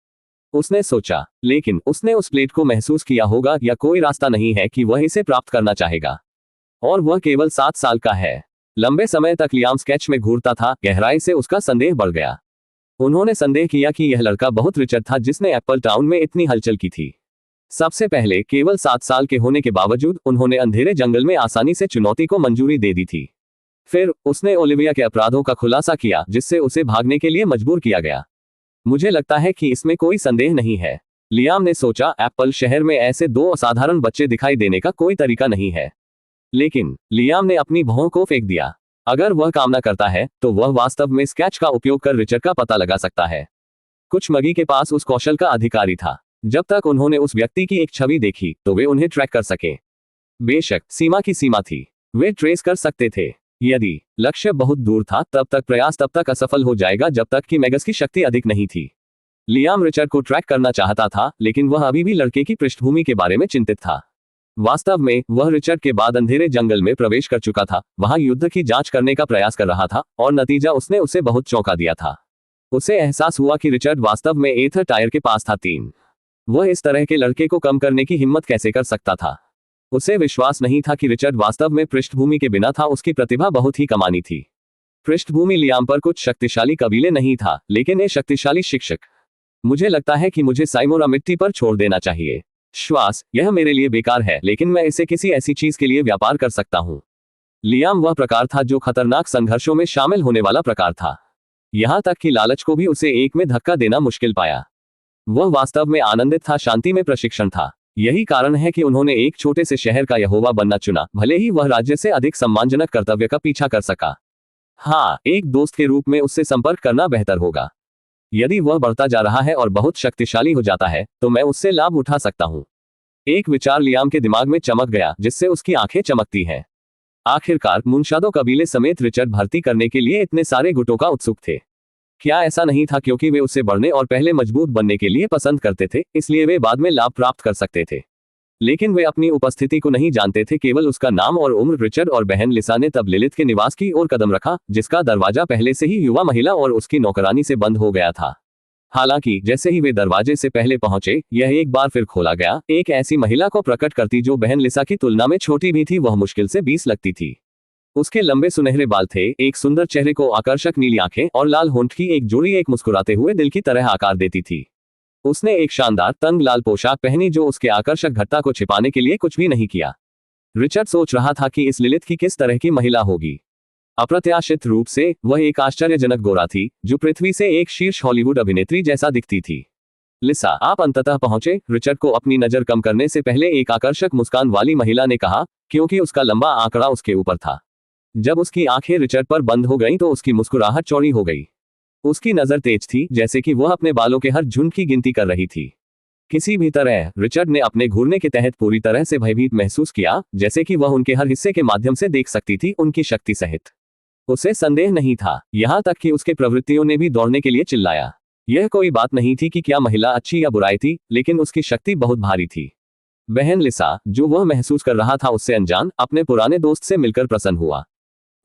उसने सोचा, लेकिन उसने उस प्लेट को महसूस किया होगा या कोई रास्ता नहीं है कि वह इसे प्राप्त करना चाहेगा। और वह केवल 7 साल का है। लंबे समय तक लियाम स्केच में घूरता था, गहराई से उसका संदेह बढ़ गया। उन्होंने संदेह किया कि यह लड़का बहुत रिचर्ड था जिसने एप्पल टाउन में इतनी हलचल की थी। सबसे पहले केवल 7 साल के होने के बावजूद उन्होंने अंधेरे जंगल में आसानी से चुनौती को मंजूरी दे दी थी। फिर उसने ओलिविया के अपराधों का खुलासा किया जिससे उसे भागने के लिए मजबूर किया गया। मुझे लगता है कि इसमें कोई संदेह नहीं है। लियाम ने सोचा, एप्पल शहर में ऐसे 2 असाधारण बच्चे दिखाई देने का कोई तरीका नहीं है। लेकिन लियाम ने अपनी भौं को फेंक दिया। अगर वह कामना करता है तो वह वास्तव में स्केच का उपयोग कर रिचर्ड का पता लगा सकता है। कुछ मगी के पास उस कौशल का अधिकारी था। जब तक उन्होंने उस व्यक्ति की एक छवि देखी तो वे उन्हें ट्रैक कर सके। बेशक सीमा की सीमा थी, वे ट्रेस कर सकते थे। यदि लक्ष्य बहुत दूर था तब तक प्रयास तब तक असफल हो जाएगा जब तक कि मैगस की शक्ति अधिक नहीं थी। लियाम रिचर्ड को ट्रैक करना चाहता था, लेकिन वह अभी भी लड़के की पृष्ठभूमि के बारे में चिंतित था। वास्तव में वह रिचर्ड के बाद अंधेरे जंगल में प्रवेश कर चुका था, वहां युद्ध की जांच करने का प्रयास कर रहा था, और नतीजा उसने उसे बहुत चौंका दिया था। उसे एहसास हुआ कि रिचर्ड वास्तव में एथर टायर के पास था। 3 वह इस तरह के लड़के को कम करने की हिम्मत कैसे कर सकता था। उसे विश्वास नहीं था कि रिचर्ड वास्तव में पृष्ठभूमि के बिना था। उसकी प्रतिभा बहुत ही कमानी थी। पृष्ठभूमि लियाम पर कुछ शक्तिशाली कबीले नहीं था, लेकिन एक शक्तिशाली शिक्षक। मुझे लगता है कि मुझे साइमोरा मिट्टी पर छोड़ देना चाहिए। श्वास, यह मेरे लिए बेकार है, लेकिन मैं इसे किसी ऐसी चीज के लिए व्यापार कर सकता हूं। लियाम वह प्रकार था जो खतरनाक संघर्षों में शामिल होने वाला प्रकार था। यहां तक कि लालच को भी उसे एक में धक्का देना मुश्किल पाया। वह वास्तव में आनंदित था, शांति में प्रशिक्षण था। यही कारण है कि उन्होंने एक छोटे से शहर का यहोवा बनना चुना, भले ही वह राज्य से अधिक सम्मानजनक कर्तव्य का पीछा कर सका। हाँ, एक दोस्त के रूप में उससे संपर्क करना बेहतर होगा। यदि वह बढ़ता जा रहा है और बहुत शक्तिशाली हो जाता है तो मैं उससे लाभ उठा सकता हूं। एक विचार लियाम के दिमाग में चमक गया, जिससे उसकी आंखें चमकती हैं। आखिरकार मुनशादो कबीले समेत रिचर्ड भर्ती करने के लिए इतने सारे गुटों का उत्सुक थे। क्या ऐसा नहीं था क्योंकि वे उससे बढ़ने और पहले मजबूत बनने के लिए पसंद करते थे, इसलिए वे बाद में लाभ प्राप्त कर सकते थे। लेकिन वे अपनी उपस्थिति को नहीं जानते थे, केवल उसका नाम और उम्र। रिचर्ड और बहन लिसा ने तब लिलिथ के निवास की ओर कदम रखा, जिसका दरवाजा पहले से ही युवा महिला और उसकी नौकरानी से बंद हो गया था। हालांकि जैसे ही वे दरवाजे से पहले पहुंचे, यह एक बार फिर खोला गया, एक ऐसी महिला को प्रकट करती जो बहन लिसा की तुलना में छोटी भी थी। वह मुश्किल से 20 लगती थी। उसके लंबे सुनहरे बाल थे, एक सुंदर चेहरे को आकर्षक नीली आंखें और लाल होंठ की एक जोड़ी एक मुस्कुराते हुए दिल की तरह आकार देती थी। उसने एक शानदार तंग लाल पोशाक पहनी जो उसके आकर्षक घटता को छिपाने के लिए कुछ भी नहीं किया। रिचर्ड सोच रहा था कि इस लिलिथ की किस तरह की महिला होगी। अप्रत्याशित रूप से वह एक आश्चर्यजनक गोरा थी, जो पृथ्वी से एक शीर्ष हॉलीवुड अभिनेत्री जैसा दिखती थी। लिसा, आप अंततः पहुंचे, रिचर्ड को अपनी नजर कम करने से पहले एक आकर्षक मुस्कान वाली महिला ने कहा, क्योंकि उसका लंबा आंकड़ा उसके ऊपर था। जब उसकी आंखें रिचर्ड पर बंद हो गईं तो उसकी मुस्कुराहट चौड़ी हो गई। उसकी नजर तेज थी, जैसे कि वह अपने बालों के हर झुंड की गिनती कर रही थी। किसी भी तरह रिचर्ड ने अपने घूरने के तहत पूरी तरह से भयभीत महसूस किया, जैसे कि वह उनके हर हिस्से के माध्यम से देख सकती थी, उनकी शक्ति सहित। उसे संदेह नहीं था, यहां तक कि उसके प्रवृत्तियों ने भी दौड़ने के लिए चिल्लाया। यह कोई बात नहीं थी कि क्या महिला अच्छी या बुराई थी, लेकिन उसकी शक्ति बहुत भारी थी। बहन लिसा, जो वह महसूस कर रहा था उससे अनजान, अपने पुराने दोस्त से मिलकर प्रसन्न हुआ।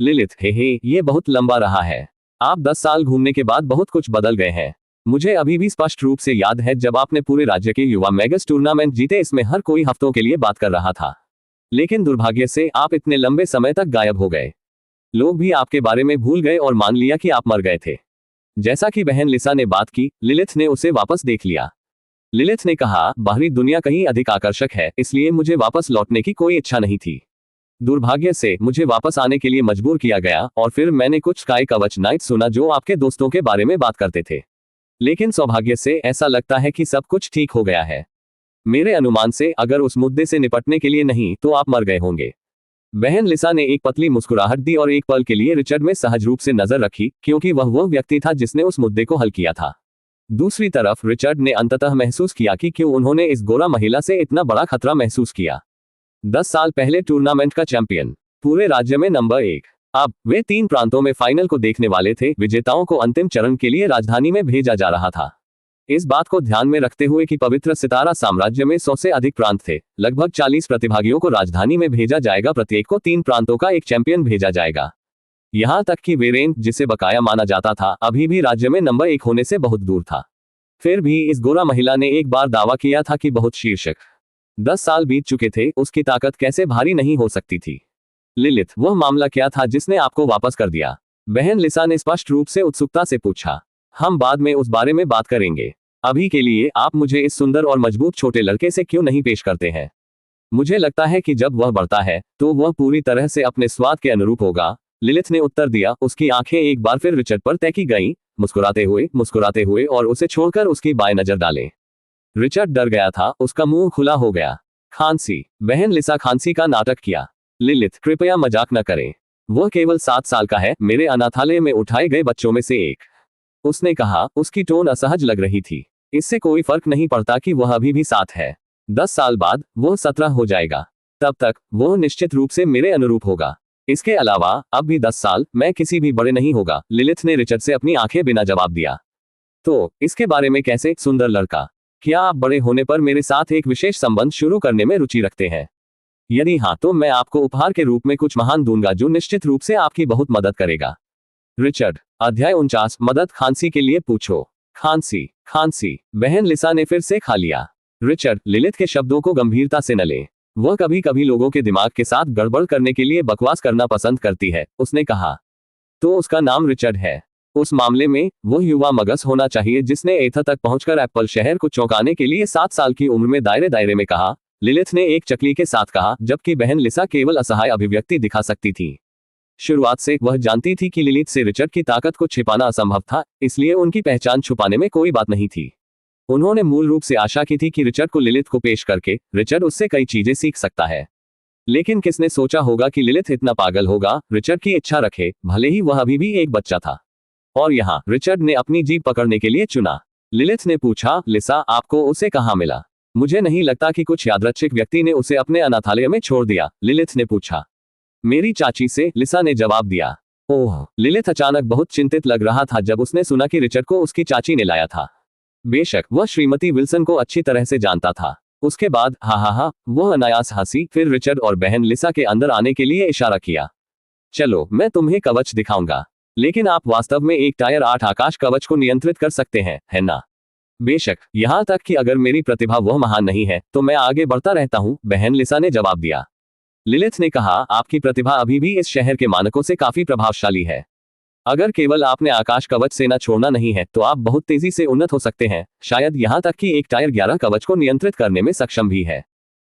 लिलिथ, हे, ये बहुत लंबा रहा है। आप 10 साल घूमने के बाद बहुत कुछ बदल गए हैं। मुझे अभी भी स्पष्ट रूप से याद है जब आपने पूरे राज्य के युवा मैगस टूर्नामेंट जीते। इसमें हर कोई हफ्तों के लिए बात कर रहा था, लेकिन दुर्भाग्य से आप इतने लंबे समय तक गायब हो गए। लोग भी आपके बारे में भूल गए और मान लिया कि आप मर गए थे। जैसा कि बहन लिसा ने बात की, लिलिथ ने उसे वापस देख लिया। लिलिथ ने कहा, बाहरी दुनिया कहीं अधिक आकर्षक है, इसलिए मुझे वापस लौटने की कोई इच्छा नहीं थी। दुर्भाग्य से मुझे वापस आने के लिए मजबूर किया गया, और फिर मैंने कुछ स्काई कवच नाइट सुना जो आपके दोस्तों के बारे में बात करते थे। लेकिन सौभाग्य से ऐसा लगता है कि सब कुछ ठीक हो गया है। मेरे अनुमान से अगर उस मुद्दे से निपटने के लिए नहीं तो आप मर गए होंगे। बहन लिसा ने एक पतली मुस्कुराहट दी और एक पल के लिए रिचर्ड में सहज रूप से नजर रखी, क्योंकि वह व्यक्ति था जिसने उस मुद्दे को हल किया था। दूसरी तरफ रिचर्ड ने अंततः महसूस किया कि क्यों उन्होंने इस गोरा महिला से इतना बड़ा खतरा महसूस किया। 10 साल पहले टूर्नामेंट का चैंपियन, पूरे राज्य में नंबर 1। अब वे 3 प्रांतों में फाइनल को देखने वाले थे। विजेताओं को अंतिम चरण के लिए राजधानी में भेजा जा रहा था। इस बात को ध्यान में रखते हुए कि पवित्र सितारा साम्राज्य में 100 से अधिक प्रांत थे, लगभग 40 प्रतिभागियों को राजधानी में भेजा जाएगा। प्रत्येक को 3 प्रांतों का एक चैंपियन भेजा जाएगा। यहां तक कि वेरेन, जिसे बकाया माना जाता था, अभी भी राज्य में नंबर 1 होने से बहुत दूर था। फिर भी इस गोरा महिला ने एक बार दावा किया था कि बहुत शीर्षक 10 साल बीत चुके थे, उसकी ताकत कैसे भारी नहीं हो सकती थी। लिलिथ, वह मामला क्या था जिसने आपको वापस कर दिया? बहन लिसा ने स्पष्ट रूप से उत्सुकता से पूछा। हम बाद में उस बारे में बात करेंगे। अभी के लिए आप मुझे इस सुंदर और मजबूत छोटे लड़के से क्यों नहीं पेश करते हैं? मुझे लगता है कि जब वह बढ़ता है तो वह पूरी तरह से अपने स्वाद के अनुरूप होगा, लिलिथ ने उत्तर दिया। उसकी आंखें एक बार फिर रिचर्ड पर तैकी गईं, मुस्कुराते हुए और उसे छोड़कर उसकी बाएं नजर डाले। रिचर्ड डर गया था, उसका मुंह खुला हो गया। खांसी। बहन लिसा खांसी का नाटक किया। लिलिथ, कृपया मजाक न करें। वह केवल 7 साल का है, मेरे अनाथालय में उठाए गए बच्चों में से एक, उसने कहा। उसकी टोन असहज लग रही थी। इससे कोई फर्क नहीं पड़ता कि वह अभी भी 7 है। 10 साल बाद वह 17 हो जाएगा। तब तक वह निश्चित रूप से मेरे अनुरूप होगा। इसके अलावा अब भी 10 साल मैं किसी भी बड़े नहीं होगा। लिलिथ ने रिचर्ड से अपनी आंखें बिना जवाब दिया। तो इसके बारे में कैसे, सुंदर लड़का? क्या आप बड़े होने पर मेरे साथ एक विशेष संबंध शुरू करने में रुचि रखते हैं? यदि हाँ, तो मैं आपको उपहार के रूप में कुछ महान दूंगा जो निश्चित रूप से आपकी बहुत मदद करेगा। रिचर्ड। अध्याय 49, मदद। खांसी के लिए पूछो। खांसी। बहन लिसा ने फिर से खा लिया। रिचर्ड, लिलिथ के शब्दों को गंभीरता से न ले। वह कभी कभी लोगों के दिमाग के साथ गड़बड़ करने के लिए बकवास करना पसंद करती है, उसने कहा। तो उसका नाम रिचर्ड है। उस मामले में वो युवा मगस होना चाहिए जिसने एथा तक पहुंचकर एप्पल शहर को चौंकाने के लिए 7 साल की उम्र में दायरे में कहा, लिलिथ ने एक चकली के साथ कहा, जबकि बहन लिसा केवल असहाय अभिव्यक्ति दिखा सकती थी। शुरुआत से वह जानती थी कि लिलिथ से रिचर्ड की ताकत को छिपाना असंभव था, इसलिए उनकी पहचान छुपाने में कोई बात नहीं थी। उन्होंने मूल रूप से आशा की थी कि रिचर्ड को लिलिथ को पेश करके रिचर्ड उससे कई चीजें सीख सकता है। लेकिन किसने सोचा होगा कि लिलिथ इतना पागल होगा, रिचर्ड की इच्छा रखे, भले ही वह अभी भी एक बच्चा था। और यहाँ रिचर्ड ने अपनी जीभ पकड़ने के लिए चुना। लिलिथ ने पूछा, लिसा, आपको उसे कहाँ मिला? मुझे नहीं लगता कि कुछ यादृच्छिक व्यक्ति ने उसे अपने अनाथालय में छोड़ दिया, लिलिथ ने पूछा। मेरी चाची से, लिसा ने जवाब दिया। ओह। लिलिथ अचानक बहुत चिंतित लग रहा था जब उसने सुना कि रिचर्ड को उसकी चाची ने लाया था। बेशक वह श्रीमती विल्सन को अच्छी तरह से जानता था। उसके बाद हा, वह अनायास हंसी, फिर रिचर्ड और बहन लिसा के अंदर आने के लिए इशारा किया। चलो, मैं तुम्हें कवच दिखाऊंगा। लेकिन आप वास्तव में एक टायर 8 आकाश कवच को नियंत्रित कर सकते हैं, है ना? बेशक, यहां तक कि अगर मेरी प्रतिभा वह महान नहीं है तो मैं आगे बढ़ता रहता हूं, बहन लिसा ने जवाब दिया। लिलिथ ने कहा, आपकी प्रतिभा अभी भी इस शहर के मानकों से काफी प्रभावशाली है। अगर केवल आपने आकाश कवच से न छोड़ना नहीं है तो आप बहुत तेजी से उन्नत हो सकते हैं, शायद यहां तक कि एक टायर 11 कवच को नियंत्रित करने में सक्षम भी है।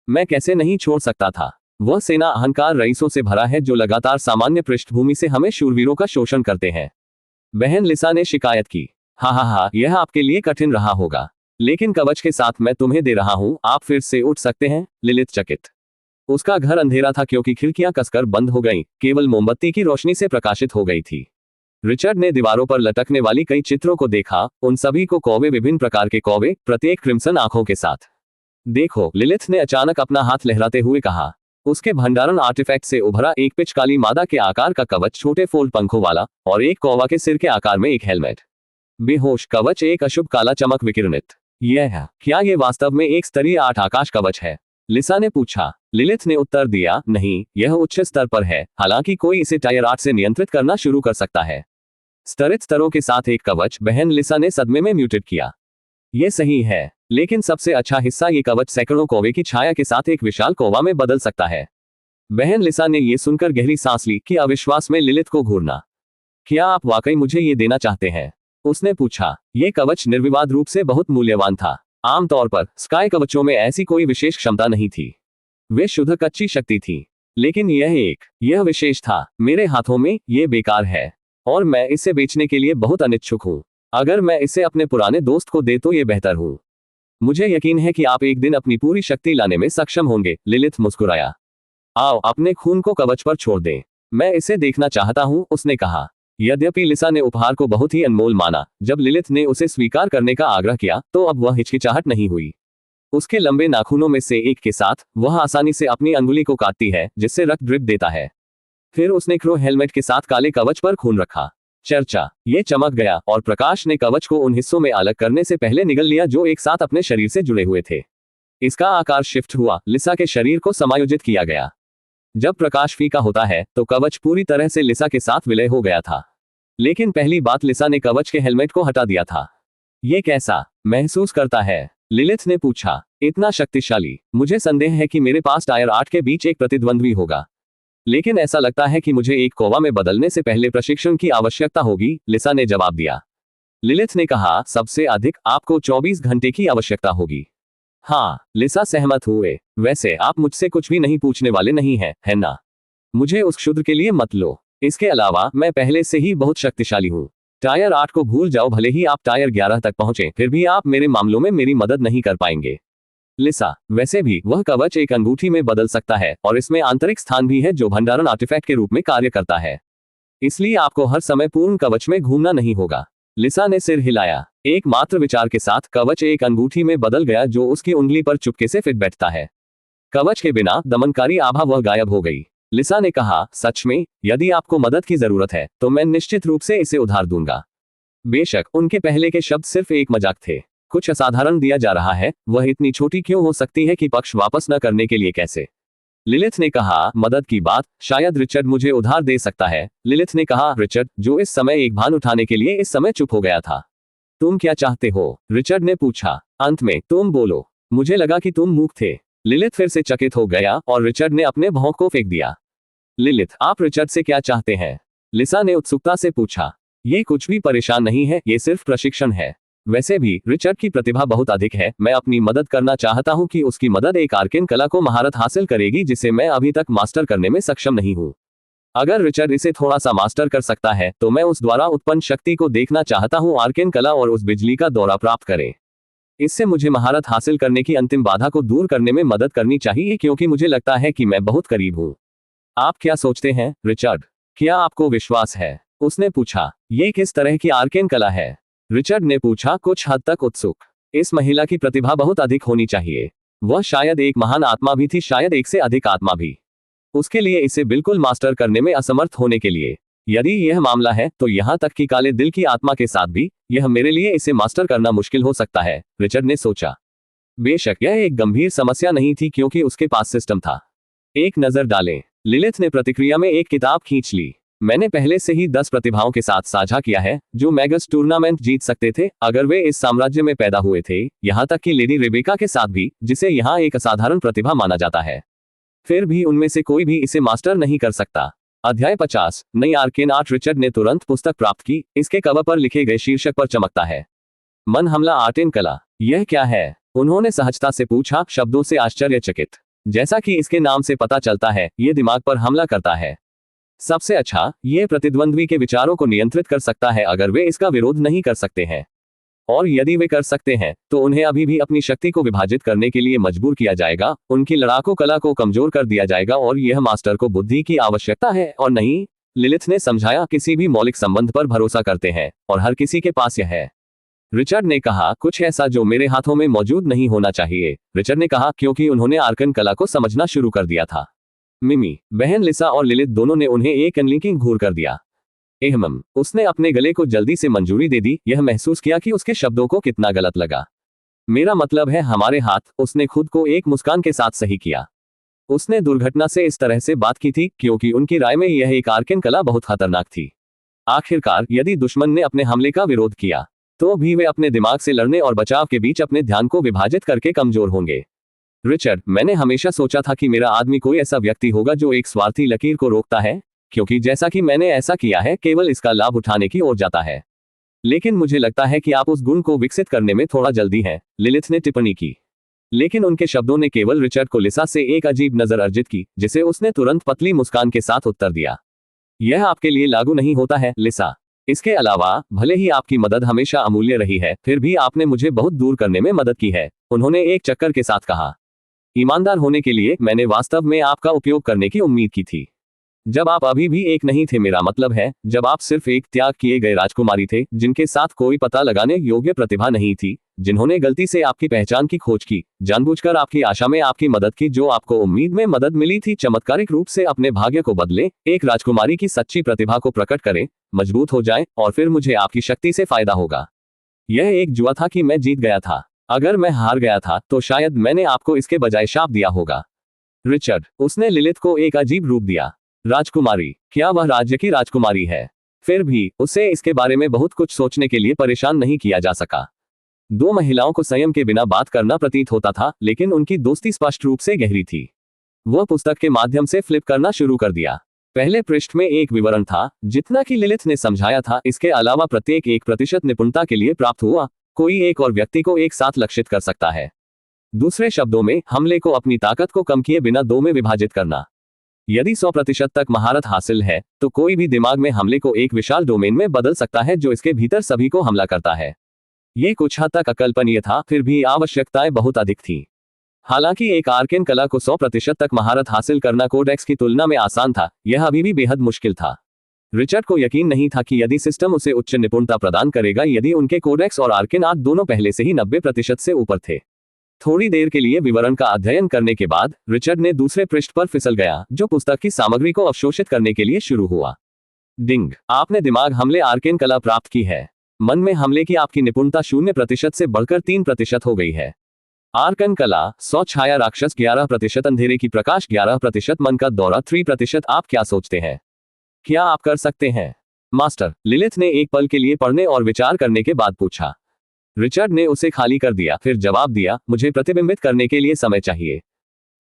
मैं कैसे नहीं छोड़ सकता था? वह सेना अहंकार रईसों से भरा है जो लगातार सामान्य पृष्ठभूमि से हमें शूरवीरों का शोषण करते हैं। बहन लिसा ने शिकायत की। हा, यह आपके लिए कठिन रहा होगा। लेकिन कवच के साथ मैं तुम्हें दे रहा हूं, आप फिर से उठ सकते हैं, लिलिथ चकित। उसका घर अंधेरा था क्योंकि खिड़कियां कसकर बंद हो गईं, केवल मोमबत्ती की रोशनी से प्रकाशित हो गई थी। रिचर्ड ने दीवारों पर लटकने वाली कई चित्रों को देखा, उन सभी को कौवे, विभिन्न प्रकार के कौवे, प्रत्येक क्रिम्सन आंखों के साथ। देखो, लिलिथ ने अचानक अपना हाथ लहराते हुए कहा। उसके भंडारण आर्टिफैक्ट से उभरा एक पिच काली मादा के आकार का कवच, छोटे फोल्ड पंखों वाला, और एक कौवा के सिर के आकार में एक हेलमेट। बेहोश कवच, एक अशुभ काला चमक विकिरणित। क्या ये वास्तव में एक स्तरीय 8 आकाश कवच है? लिसा ने पूछा। लिलिथ ने उत्तर दिया, नहीं, यह उच्च स्तर पर है, हालांकि कोई इसे टायर 8 से नियंत्रित करना शुरू कर सकता है। स्तरित स्तरों के साथ एक कवच, बहन लिसा ने सदमे में म्यूटेट किया। यह सही है, लेकिन सबसे अच्छा हिस्सा, ये कवच सैकड़ों कौवे की छाया के साथ एक विशाल कौवा में बदल सकता है। बहन लिसा ने यह सुनकर गहरी सांस ली कि अविश्वास में लिलिथ को घूरना। क्या आप वाकई मुझे ये देना चाहते हैं? उसने पूछा। यह कवच निर्विवाद रूप से बहुत मूल्यवान था। आमतौर पर स्काई कवचों में ऐसी कोई विशेष क्षमता नहीं थी, वे शुद्ध कच्ची शक्ति थी। लेकिन यह विशेष था। मेरे हाथों में यह बेकार है और मैं इसे बेचने के लिए बहुत अनिच्छुक हूं। अगर मैं इसे अपने पुराने दोस्त को दे तो यह बेहतर हूं। मुझे यकीन है कि आप एक दिन अपनी पूरी शक्ति लाने में सक्षम होंगे, लिलिथ मुस्कुराया। आओ, अपने खून को कवच पर छोड़ दें। मैं इसे देखना चाहता हूं, उसने कहा। यद्यपि लिसा ने उपहार को बहुत ही अनमोल माना, जब लिलिथ ने उसे स्वीकार करने का आग्रह किया तो अब वह हिचकिचाहट नहीं हुई। उसके लंबे नाखूनों में से एक के साथ वह आसानी से अपनी अंगुली को काटती है, जिससे रक्त ड्रिप देता है। फिर उसने क्रो हेलमेट के साथ काले कवच पर खून रखा। चर्चा। ये चमक गया और प्रकाश ने कवच को उन हिस्सों में अलग करने से पहले निगल लिया जो एक साथ अपने शरीर से जुड़े हुए थे। इसका आकार शिफ्ट हुआ, लिसा के शरीर को समायोजित किया गया। जब प्रकाश फीका होता है तो कवच पूरी तरह से लिसा के साथ विलय हो गया था। लेकिन पहली बात, लिसा ने कवच के हेलमेट को हटा दिया था। ये कैसा महसूस करता है? लिलिथ ने पूछा। इतना शक्तिशाली। मुझे संदेह है कि मेरे पास टायर 8 के बीच एक प्रतिद्वंद्वी होगा। लेकिन ऐसा लगता है कि मुझे एक कौवा में बदलने से पहले प्रशिक्षण की आवश्यकता होगी, लिसा ने जवाब दिया। लिलिथ ने कहा, सबसे अधिक आपको 24 घंटे की आवश्यकता होगी। हाँ, लिसा सहमत हुए। वैसे आप मुझसे कुछ भी नहीं पूछने वाले नहीं हैं, है ना? मुझे उस क्षुद्र के लिए मत लो। इसके अलावा मैं पहले से ही बहुत शक्तिशाली हूँ। टायर 8 को भूल जाओ, भले ही आप टायर 11 तक पहुंचे, फिर भी आप मेरे मामलों में मेरी मदद नहीं कर पाएंगे। लिसा, वैसे भी वह कवच एक अंगूठी में बदल सकता है और इसमें आंतरिक स्थान भी है जो भंडारण आर्टिफैक्ट के रूप में कार्य करता है। इसलिए आपको हर समय पूर्ण कवच में घूमना नहीं होगा। लिसा ने सिर हिलाया। एकमात्र विचार के साथ कवच एक अंगूठी में बदल गया जो उसकी उंगली पर चुपके से फिट बैठता है। कवच के बिना दमनकारी आभा वह गायब हो गई। लिसा ने कहा, सच में, यदि आपको मदद की जरूरत है तो मैं निश्चित रूप से इसे उधार दूंगा। बेशक उनके पहले के शब्द सिर्फ एक मजाक थे। कुछ असाधारण दिया जा रहा है, वह इतनी छोटी क्यों हो सकती है कि पक्ष वापस न करने के लिए कैसे? लिलिथ ने कहा, मदद की बात, शायद रिचर्ड मुझे उधार दे सकता है। लिलिथ ने कहा, रिचर्ड, जो इस समय एक भान उठाने के लिए इस समय चुप हो गया था। तुम क्या चाहते हो? रिचर्ड ने पूछा। अंत में तुम बोलो। मुझे लगा कि तुम मूक थे। लिलिथ फिर से चकित हो गया और रिचर्ड ने अपने भौं को फेंक दिया। लिलिथ, आप रिचर्ड से क्या चाहते हैं? लिसा ने उत्सुकता से पूछा। ये कुछ भी परेशान नहीं है, ये सिर्फ प्रशिक्षण है। वैसे भी रिचर्ड की प्रतिभा बहुत अधिक है। मैं अपनी मदद करना चाहता हूं कि उसकी मदद एक आर्केन कला को महारत हासिल करेगी जिसे मैं अभी तक मास्टर करने में सक्षम नहीं हूं। अगर रिचर्ड इसे थोड़ा सा मास्टर कर सकता है तो मैं उस द्वारा उत्पन्न शक्ति को देखना चाहता हूं, आर्केन कला और उस बिजली का दौरा प्राप्त करे। इससे मुझे महारत हासिल करने की अंतिम बाधा को दूर करने में मदद करनी चाहिए क्योंकि मुझे लगता है कि मैं बहुत करीब हूं। आप क्या सोचते हैं, रिचर्ड? क्या आपको विश्वास है? उसने पूछा। ये किस तरह की आर्केन कला है? रिचर्ड ने पूछा, कुछ हद तक उत्सुक। इस महिला की प्रतिभा बहुत अधिक होनी चाहिए। वह शायद एक महान आत्मा भी थी, शायद एक से अधिक आत्मा भी। उसके लिए इसे बिल्कुल मास्टर करने में असमर्थ होने के लिए। यदि यह मामला है तो यहां तक कि काले दिल की आत्मा के साथ भी यह मेरे लिए इसे मास्टर करना मुश्किल हो सकता है, रिचर्ड ने सोचा। बेशक यह एक गंभीर समस्या नहीं थी क्योंकि उसके पास सिस्टम था। एक नजर डालें। लिलिथ ने प्रतिक्रिया में एक किताब खींच ली। मैंने पहले से ही 10 प्रतिभाओं के साथ साझा किया है जो मैगस टूर्नामेंट जीत सकते थे अगर वे इस साम्राज्य में पैदा हुए थे, यहां तक कि लेडी रेबेका के साथ भी, जिसे यहां एक असाधारण प्रतिभा माना जाता है। फिर भी उनमें से कोई भी इसे मास्टर नहीं कर सकता। अध्याय 50, नई आर्केन आर्ट। रिचर्ड ने तुरंत पुस्तक प्राप्त की। इसके कवर पर लिखे गए शीर्षक पर चमकता है, मन हमला आर्केन कला। यह क्या है? उन्होंने सहजता से पूछा, शब्दों से आश्चर्यचकित। जैसा कि इसके नाम से पता चलता है, ये दिमाग पर हमला करता है। सबसे अच्छा, ये प्रतिद्वंद्वी के विचारों को नियंत्रित कर सकता है अगर वे इसका विरोध नहीं कर सकते हैं। और यदि वे कर सकते हैं तो उन्हें अभी भी अपनी शक्ति को विभाजित करने के लिए मजबूर किया जाएगा, उनकी लड़ाकू कला को कमजोर कर दिया जाएगा और यह मास्टर को बुद्धि की आवश्यकता है और नहीं। लिलिथ ने समझाया, किसी भी मौलिक संबंध पर भरोसा करते हैं और हर किसी के पास यह है। रिचर्ड ने कहा, कुछ ऐसा जो मेरे हाथों में मौजूद नहीं होना चाहिए। रिचर्ड ने कहा, क्योंकि उन्होंने आर्कन कला को समझना शुरू कर दिया था। मिमी, बहन लिसा और लिलिथ दोनों ने उन्हें एक अनलिंकिंग घूर कर दिया। एहमम, उसने अपने गले को जल्दी से मंजूरी दे दी। यह महसूस किया कि उसके शब्दों को कितना गलत लगा। मेरा मतलब है हमारे हाथ। उसने खुद को एक मुस्कान के साथ सही किया। उसने दुर्घटना से इस तरह से बात की थी क्योंकि उनकी राय में यह एक आर्कन कला बहुत खतरनाक थी। आखिरकार यदि दुश्मन ने अपने हमले का विरोध किया तो भी वे अपने दिमाग से लड़ने और बचाव के बीच अपने ध्यान को विभाजित करके कमजोर होंगे। रिचर्ड, मैंने हमेशा सोचा था कि मेरा आदमी कोई ऐसा व्यक्ति होगा जो एक स्वार्थी लकीर को रोकता है, क्योंकि जैसा कि मैंने ऐसा किया है केवल इसका लाभ उठाने की ओर जाता है। लेकिन मुझे लगता है कि आप उस गुण को विकसित करने में थोड़ा जल्दी हैं, लिलिथ ने टिप्पणी की। लेकिन उनके शब्दों ने केवल रिचर्ड को लिसा से एक अजीब नजर अर्जित की, जिसे उसने तुरंत पतली मुस्कान के साथ उत्तर दिया, यह आपके लिए लागू नहीं होता है, लिसा। इसके अलावा, भले ही आपकी मदद हमेशा अमूल्य रही है, फिर भी आपने मुझे बहुत दूर करने में मदद की है, उन्होंने एक चक्कर के साथ कहा। ईमानदार होने के लिए मैंने वास्तव में आपका उपयोग करने की उम्मीद की थी। जब आप अभी भी एक नहीं थे, मेरा मतलब है, जब आप सिर्फ एक त्याग किए गए राजकुमारी थे जिनके साथ कोई पता लगाने योग्य प्रतिभा नहीं थी, जिन्होंने गलती से आपकी पहचान की खोज की, जानबूझकर आपकी आशा में आपकी मदद की जो आपको उम्मीद में मदद मिली थी, चमत्कारिक रूप से अपने भाग्य को बदले, एक राजकुमारी की सच्ची प्रतिभा को प्रकट करें, मजबूत हो जाएं, और फिर मुझे आपकी शक्ति से फायदा होगा। यह एक जुआ था कि मैं जीत गया था। अगर मैं हार गया था तो शायद मैंने आपको इसके बजाय शाप दिया होगा। रिचर्ड, उसने लिलिथ को एक अजीब रूप दिया। राजकुमारी, क्या वह राज्य की राजकुमारी है? फिर भी उसे इसके बारे में बहुत कुछ सोचने के लिए परेशान नहीं किया जा सका। दो महिलाओं को संयम के बिना बात करना प्रतीत होता था, लेकिन उनकी दोस्ती स्पष्ट रूप से गहरी थी। वह पुस्तक के माध्यम से फ्लिप करना शुरू कर दिया। पहले पृष्ठ में एक विवरण था, जितना कि लिलिथ ने समझाया था। इसके अलावा प्रत्येक 1% निपुणता के लिए प्राप्त हुआ, कोई एक और व्यक्ति को एक साथ लक्षित कर सकता है। दूसरे शब्दों में, हमले को अपनी ताकत को कम किए बिना 2 में विभाजित करना। यदि 100% तक महारत हासिल है, तो कोई भी दिमाग में हमले को एक विशाल डोमेन में बदल सकता है जो इसके भीतर सभी को हमला करता है। ये कुछ हद तक अकल्पनीय था, फिर भी आवश्यकताएं बहुत अधिक थी। हालांकि एक आर्केन कला को 100% तक महारत हासिल करना कोडेक्स की तुलना में आसान था, यह अभी भी बेहद मुश्किल था। रिचर्ड को यकीन नहीं था कि यदि सिस्टम उसे उच्च निपुणता प्रदान करेगा यदि उनके कोडेक्स और आर्केन आर्ट दोनों पहले से ही 90% से ऊपर थे। थोड़ी देर के लिए विवरण का अध्ययन करने के बाद रिचर्ड ने दूसरे पृष्ठ पर फिसल गया, जो पुस्तक की सामग्री को अवशोषित करने के लिए शुरू हुआ। डिंग, आपने दिमाग हमले आर्केन कला प्राप्त की है। मन में हमले की आपकी निपुणता 0% से बढ़कर 3% हो गई है। आर्कन कला 100 छाया राक्षस 11%, अंधेरे की प्रकाश 11%, मन का दौरा 3%। आप क्या सोचते हैं, क्या आप कर सकते हैं? मास्टर, लिलिथ ने एक पल के लिए पढ़ने और विचार करने के बाद पूछा। रिचर्ड ने उसे खाली कर दिया, फिर जवाब दिया, मुझे प्रतिबिंबित करने के लिए समय चाहिए।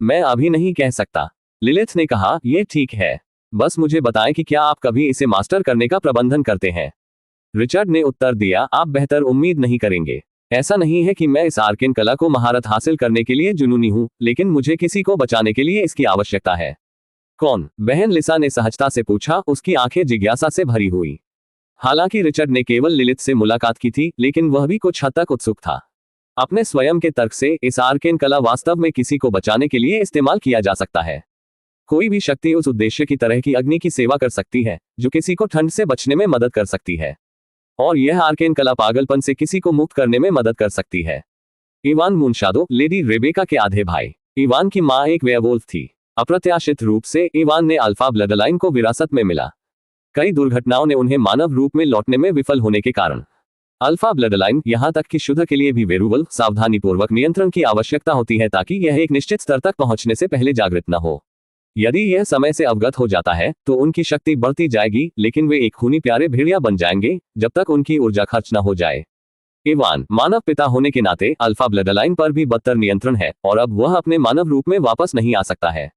मैं अभी नहीं कह सकता। लिलिथ ने कहा, यह ठीक है, बस मुझे बताएं कि क्या आप कभी इसे मास्टर करने का प्रबंधन करते हैं। रिचर्ड ने उत्तर दिया, आप बेहतर उम्मीद नहीं करेंगे। ऐसा नहीं है कि मैं इस आर्केन कला को महारत हासिल करने के लिए जुनूनी हूं, लेकिन मुझे किसी को बचाने के लिए इसकी आवश्यकता है। कौन? बहन लिसा ने सहजता से पूछा, उसकी आंखें जिज्ञासा से भरी हुई। हालांकि रिचर्ड ने केवल लिलिथ से मुलाकात की थी, लेकिन वह भी कुछ हद तक उत्सुक था। अपने स्वयं के तर्क से इस आर्केन कला वास्तव में किसी को बचाने के लिए इस्तेमाल किया जा सकता है। कोई भी शक्ति उस उद्देश्य की तरह की अग्नि की सेवा कर सकती है, जो किसी को ठंड से बचने में मदद कर सकती है, और यह आर्केन कला पागलपन से किसी को मुक्त करने में मदद कर सकती है। इवान मूनशादो, लेडी रेबेका के आधे भाई। इवान की मां एक वेयरवुल्फ थी। अप्रत्याशित रूप से इवान ने अल्फा ब्लडलाइन को विरासत में मिला। कई दुर्घटनाओं ने उन्हें मानव रूप में लौटने में विफल होने के कारण अल्फा ब्लडलाइन, यहां तक कि शुद्ध के लिए भी वेरुवल्फ सावधानीपूर्वक नियंत्रण की आवश्यकता होती है ताकि यह एक निश्चित स्तर तक पहुंचने से पहले जागृत न हो। यदि यह समय से अवगत हो जाता है तो उनकी शक्ति बढ़ती जाएगी, लेकिन वे एक खूनी प्यारे भेड़िया बन जाएंगे जब तक उनकी ऊर्जा खर्च न हो जाए। इवान मानव पिता होने के नाते अल्फा ब्लडलाइन पर भी बदतर नियंत्रण है, और अब वह अपने मानव रूप में वापस नहीं आ सकता है।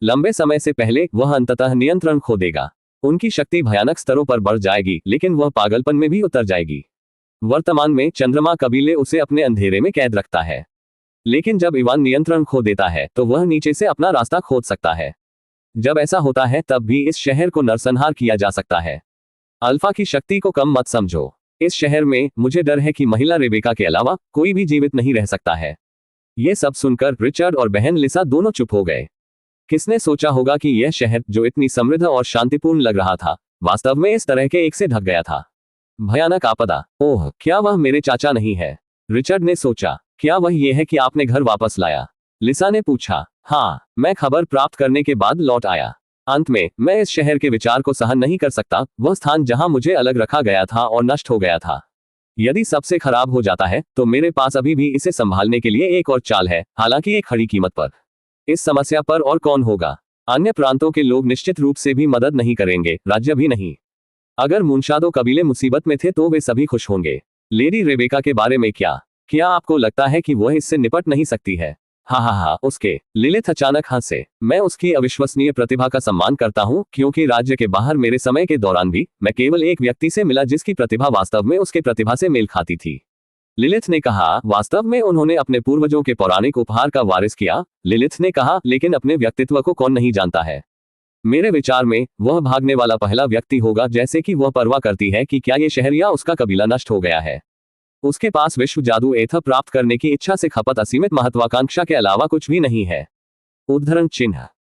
लंबे समय से पहले वह अंततः नियंत्रण खो देगा। उनकी शक्ति भयानक स्तरों पर बढ़ जाएगी, लेकिन वह पागलपन में भी उतर जाएगी। वर्तमान में चंद्रमा कबीले उसे अपने अंधेरे में कैद रखता है, लेकिन जब इवान नियंत्रण खो देता है तो वह नीचे से अपना रास्ता खोद सकता है। जब ऐसा होता है तब भी इस शहर को नरसंहार किया जा सकता है। अल्फा की शक्ति को कम मत समझो। इस शहर में मुझे डर है कि महिला रेबेका के अलावा कोई भी जीवित नहीं रह सकता है। ये सब सुनकर रिचर्ड और बहन लिसा दोनों चुप हो गए। किसने सोचा होगा कि यह शहर, जो इतनी समृद्ध और शांतिपूर्ण लग रहा था, वास्तव में इस तरह के एक से ढक गया था। भयानक आपदा। ओह, क्या वह मेरे चाचा नहीं है? रिचर्ड ने सोचा। क्या वह यह है कि आपने घर वापस लाया? लिसा ने पूछा। हाँ, मैं खबर प्राप्त करने के बाद लौट आया। अंत में मैं इस शहर के विचार को सहन नहीं कर सकता, वह स्थान जहां मुझे अलग रखा गया था और नष्ट हो गया था। यदि सबसे खराब हो जाता है तो मेरे पास अभी भी इसे संभालने के लिए एक और चाल है, हालांकि एक खड़ी कीमत पर। इस समस्या पर और कौन होगा? अन्य प्रांतों के लोग निश्चित रूप से भी मदद नहीं करेंगे, राज्य भी नहीं। अगर मुनशादो कबीले मुसीबत में थे तो वे सभी खुश होंगे। लेडी रेबेका के बारे में क्या? क्या आपको लगता है कि वह इससे निपट नहीं सकती है? हाँ, उसके। लिलिथ अचानक हंसे। मैं उसकी अविश्वसनीय प्रतिभा का सम्मान करता हूँ, क्योंकि राज्य के बाहर मेरे समय के दौरान भी मैं केवल एक व्यक्ति से मिला जिसकी प्रतिभा वास्तव में उसके प्रतिभा से मेल खाती थी। लिलिथ ने कहा, वास्तव में उन्होंने अपने पूर्वजों के पौराणिक उपहार का वारिस किया। लिलिथ ने कहा, लेकिन अपने व्यक्तित्व को कौन नहीं जानता है? मेरे विचार में वह भागने वाला पहला व्यक्ति होगा, जैसे कि वह परवाह करती है कि क्या ये शहर या उसका कबीला नष्ट हो गया है। उसके पास विश्व जादू एथ प्राप्त करने की इच्छा से खपत असीमित महत्वाकांक्षा के अलावा कुछ भी नहीं है। उद्धरण चिन्ह।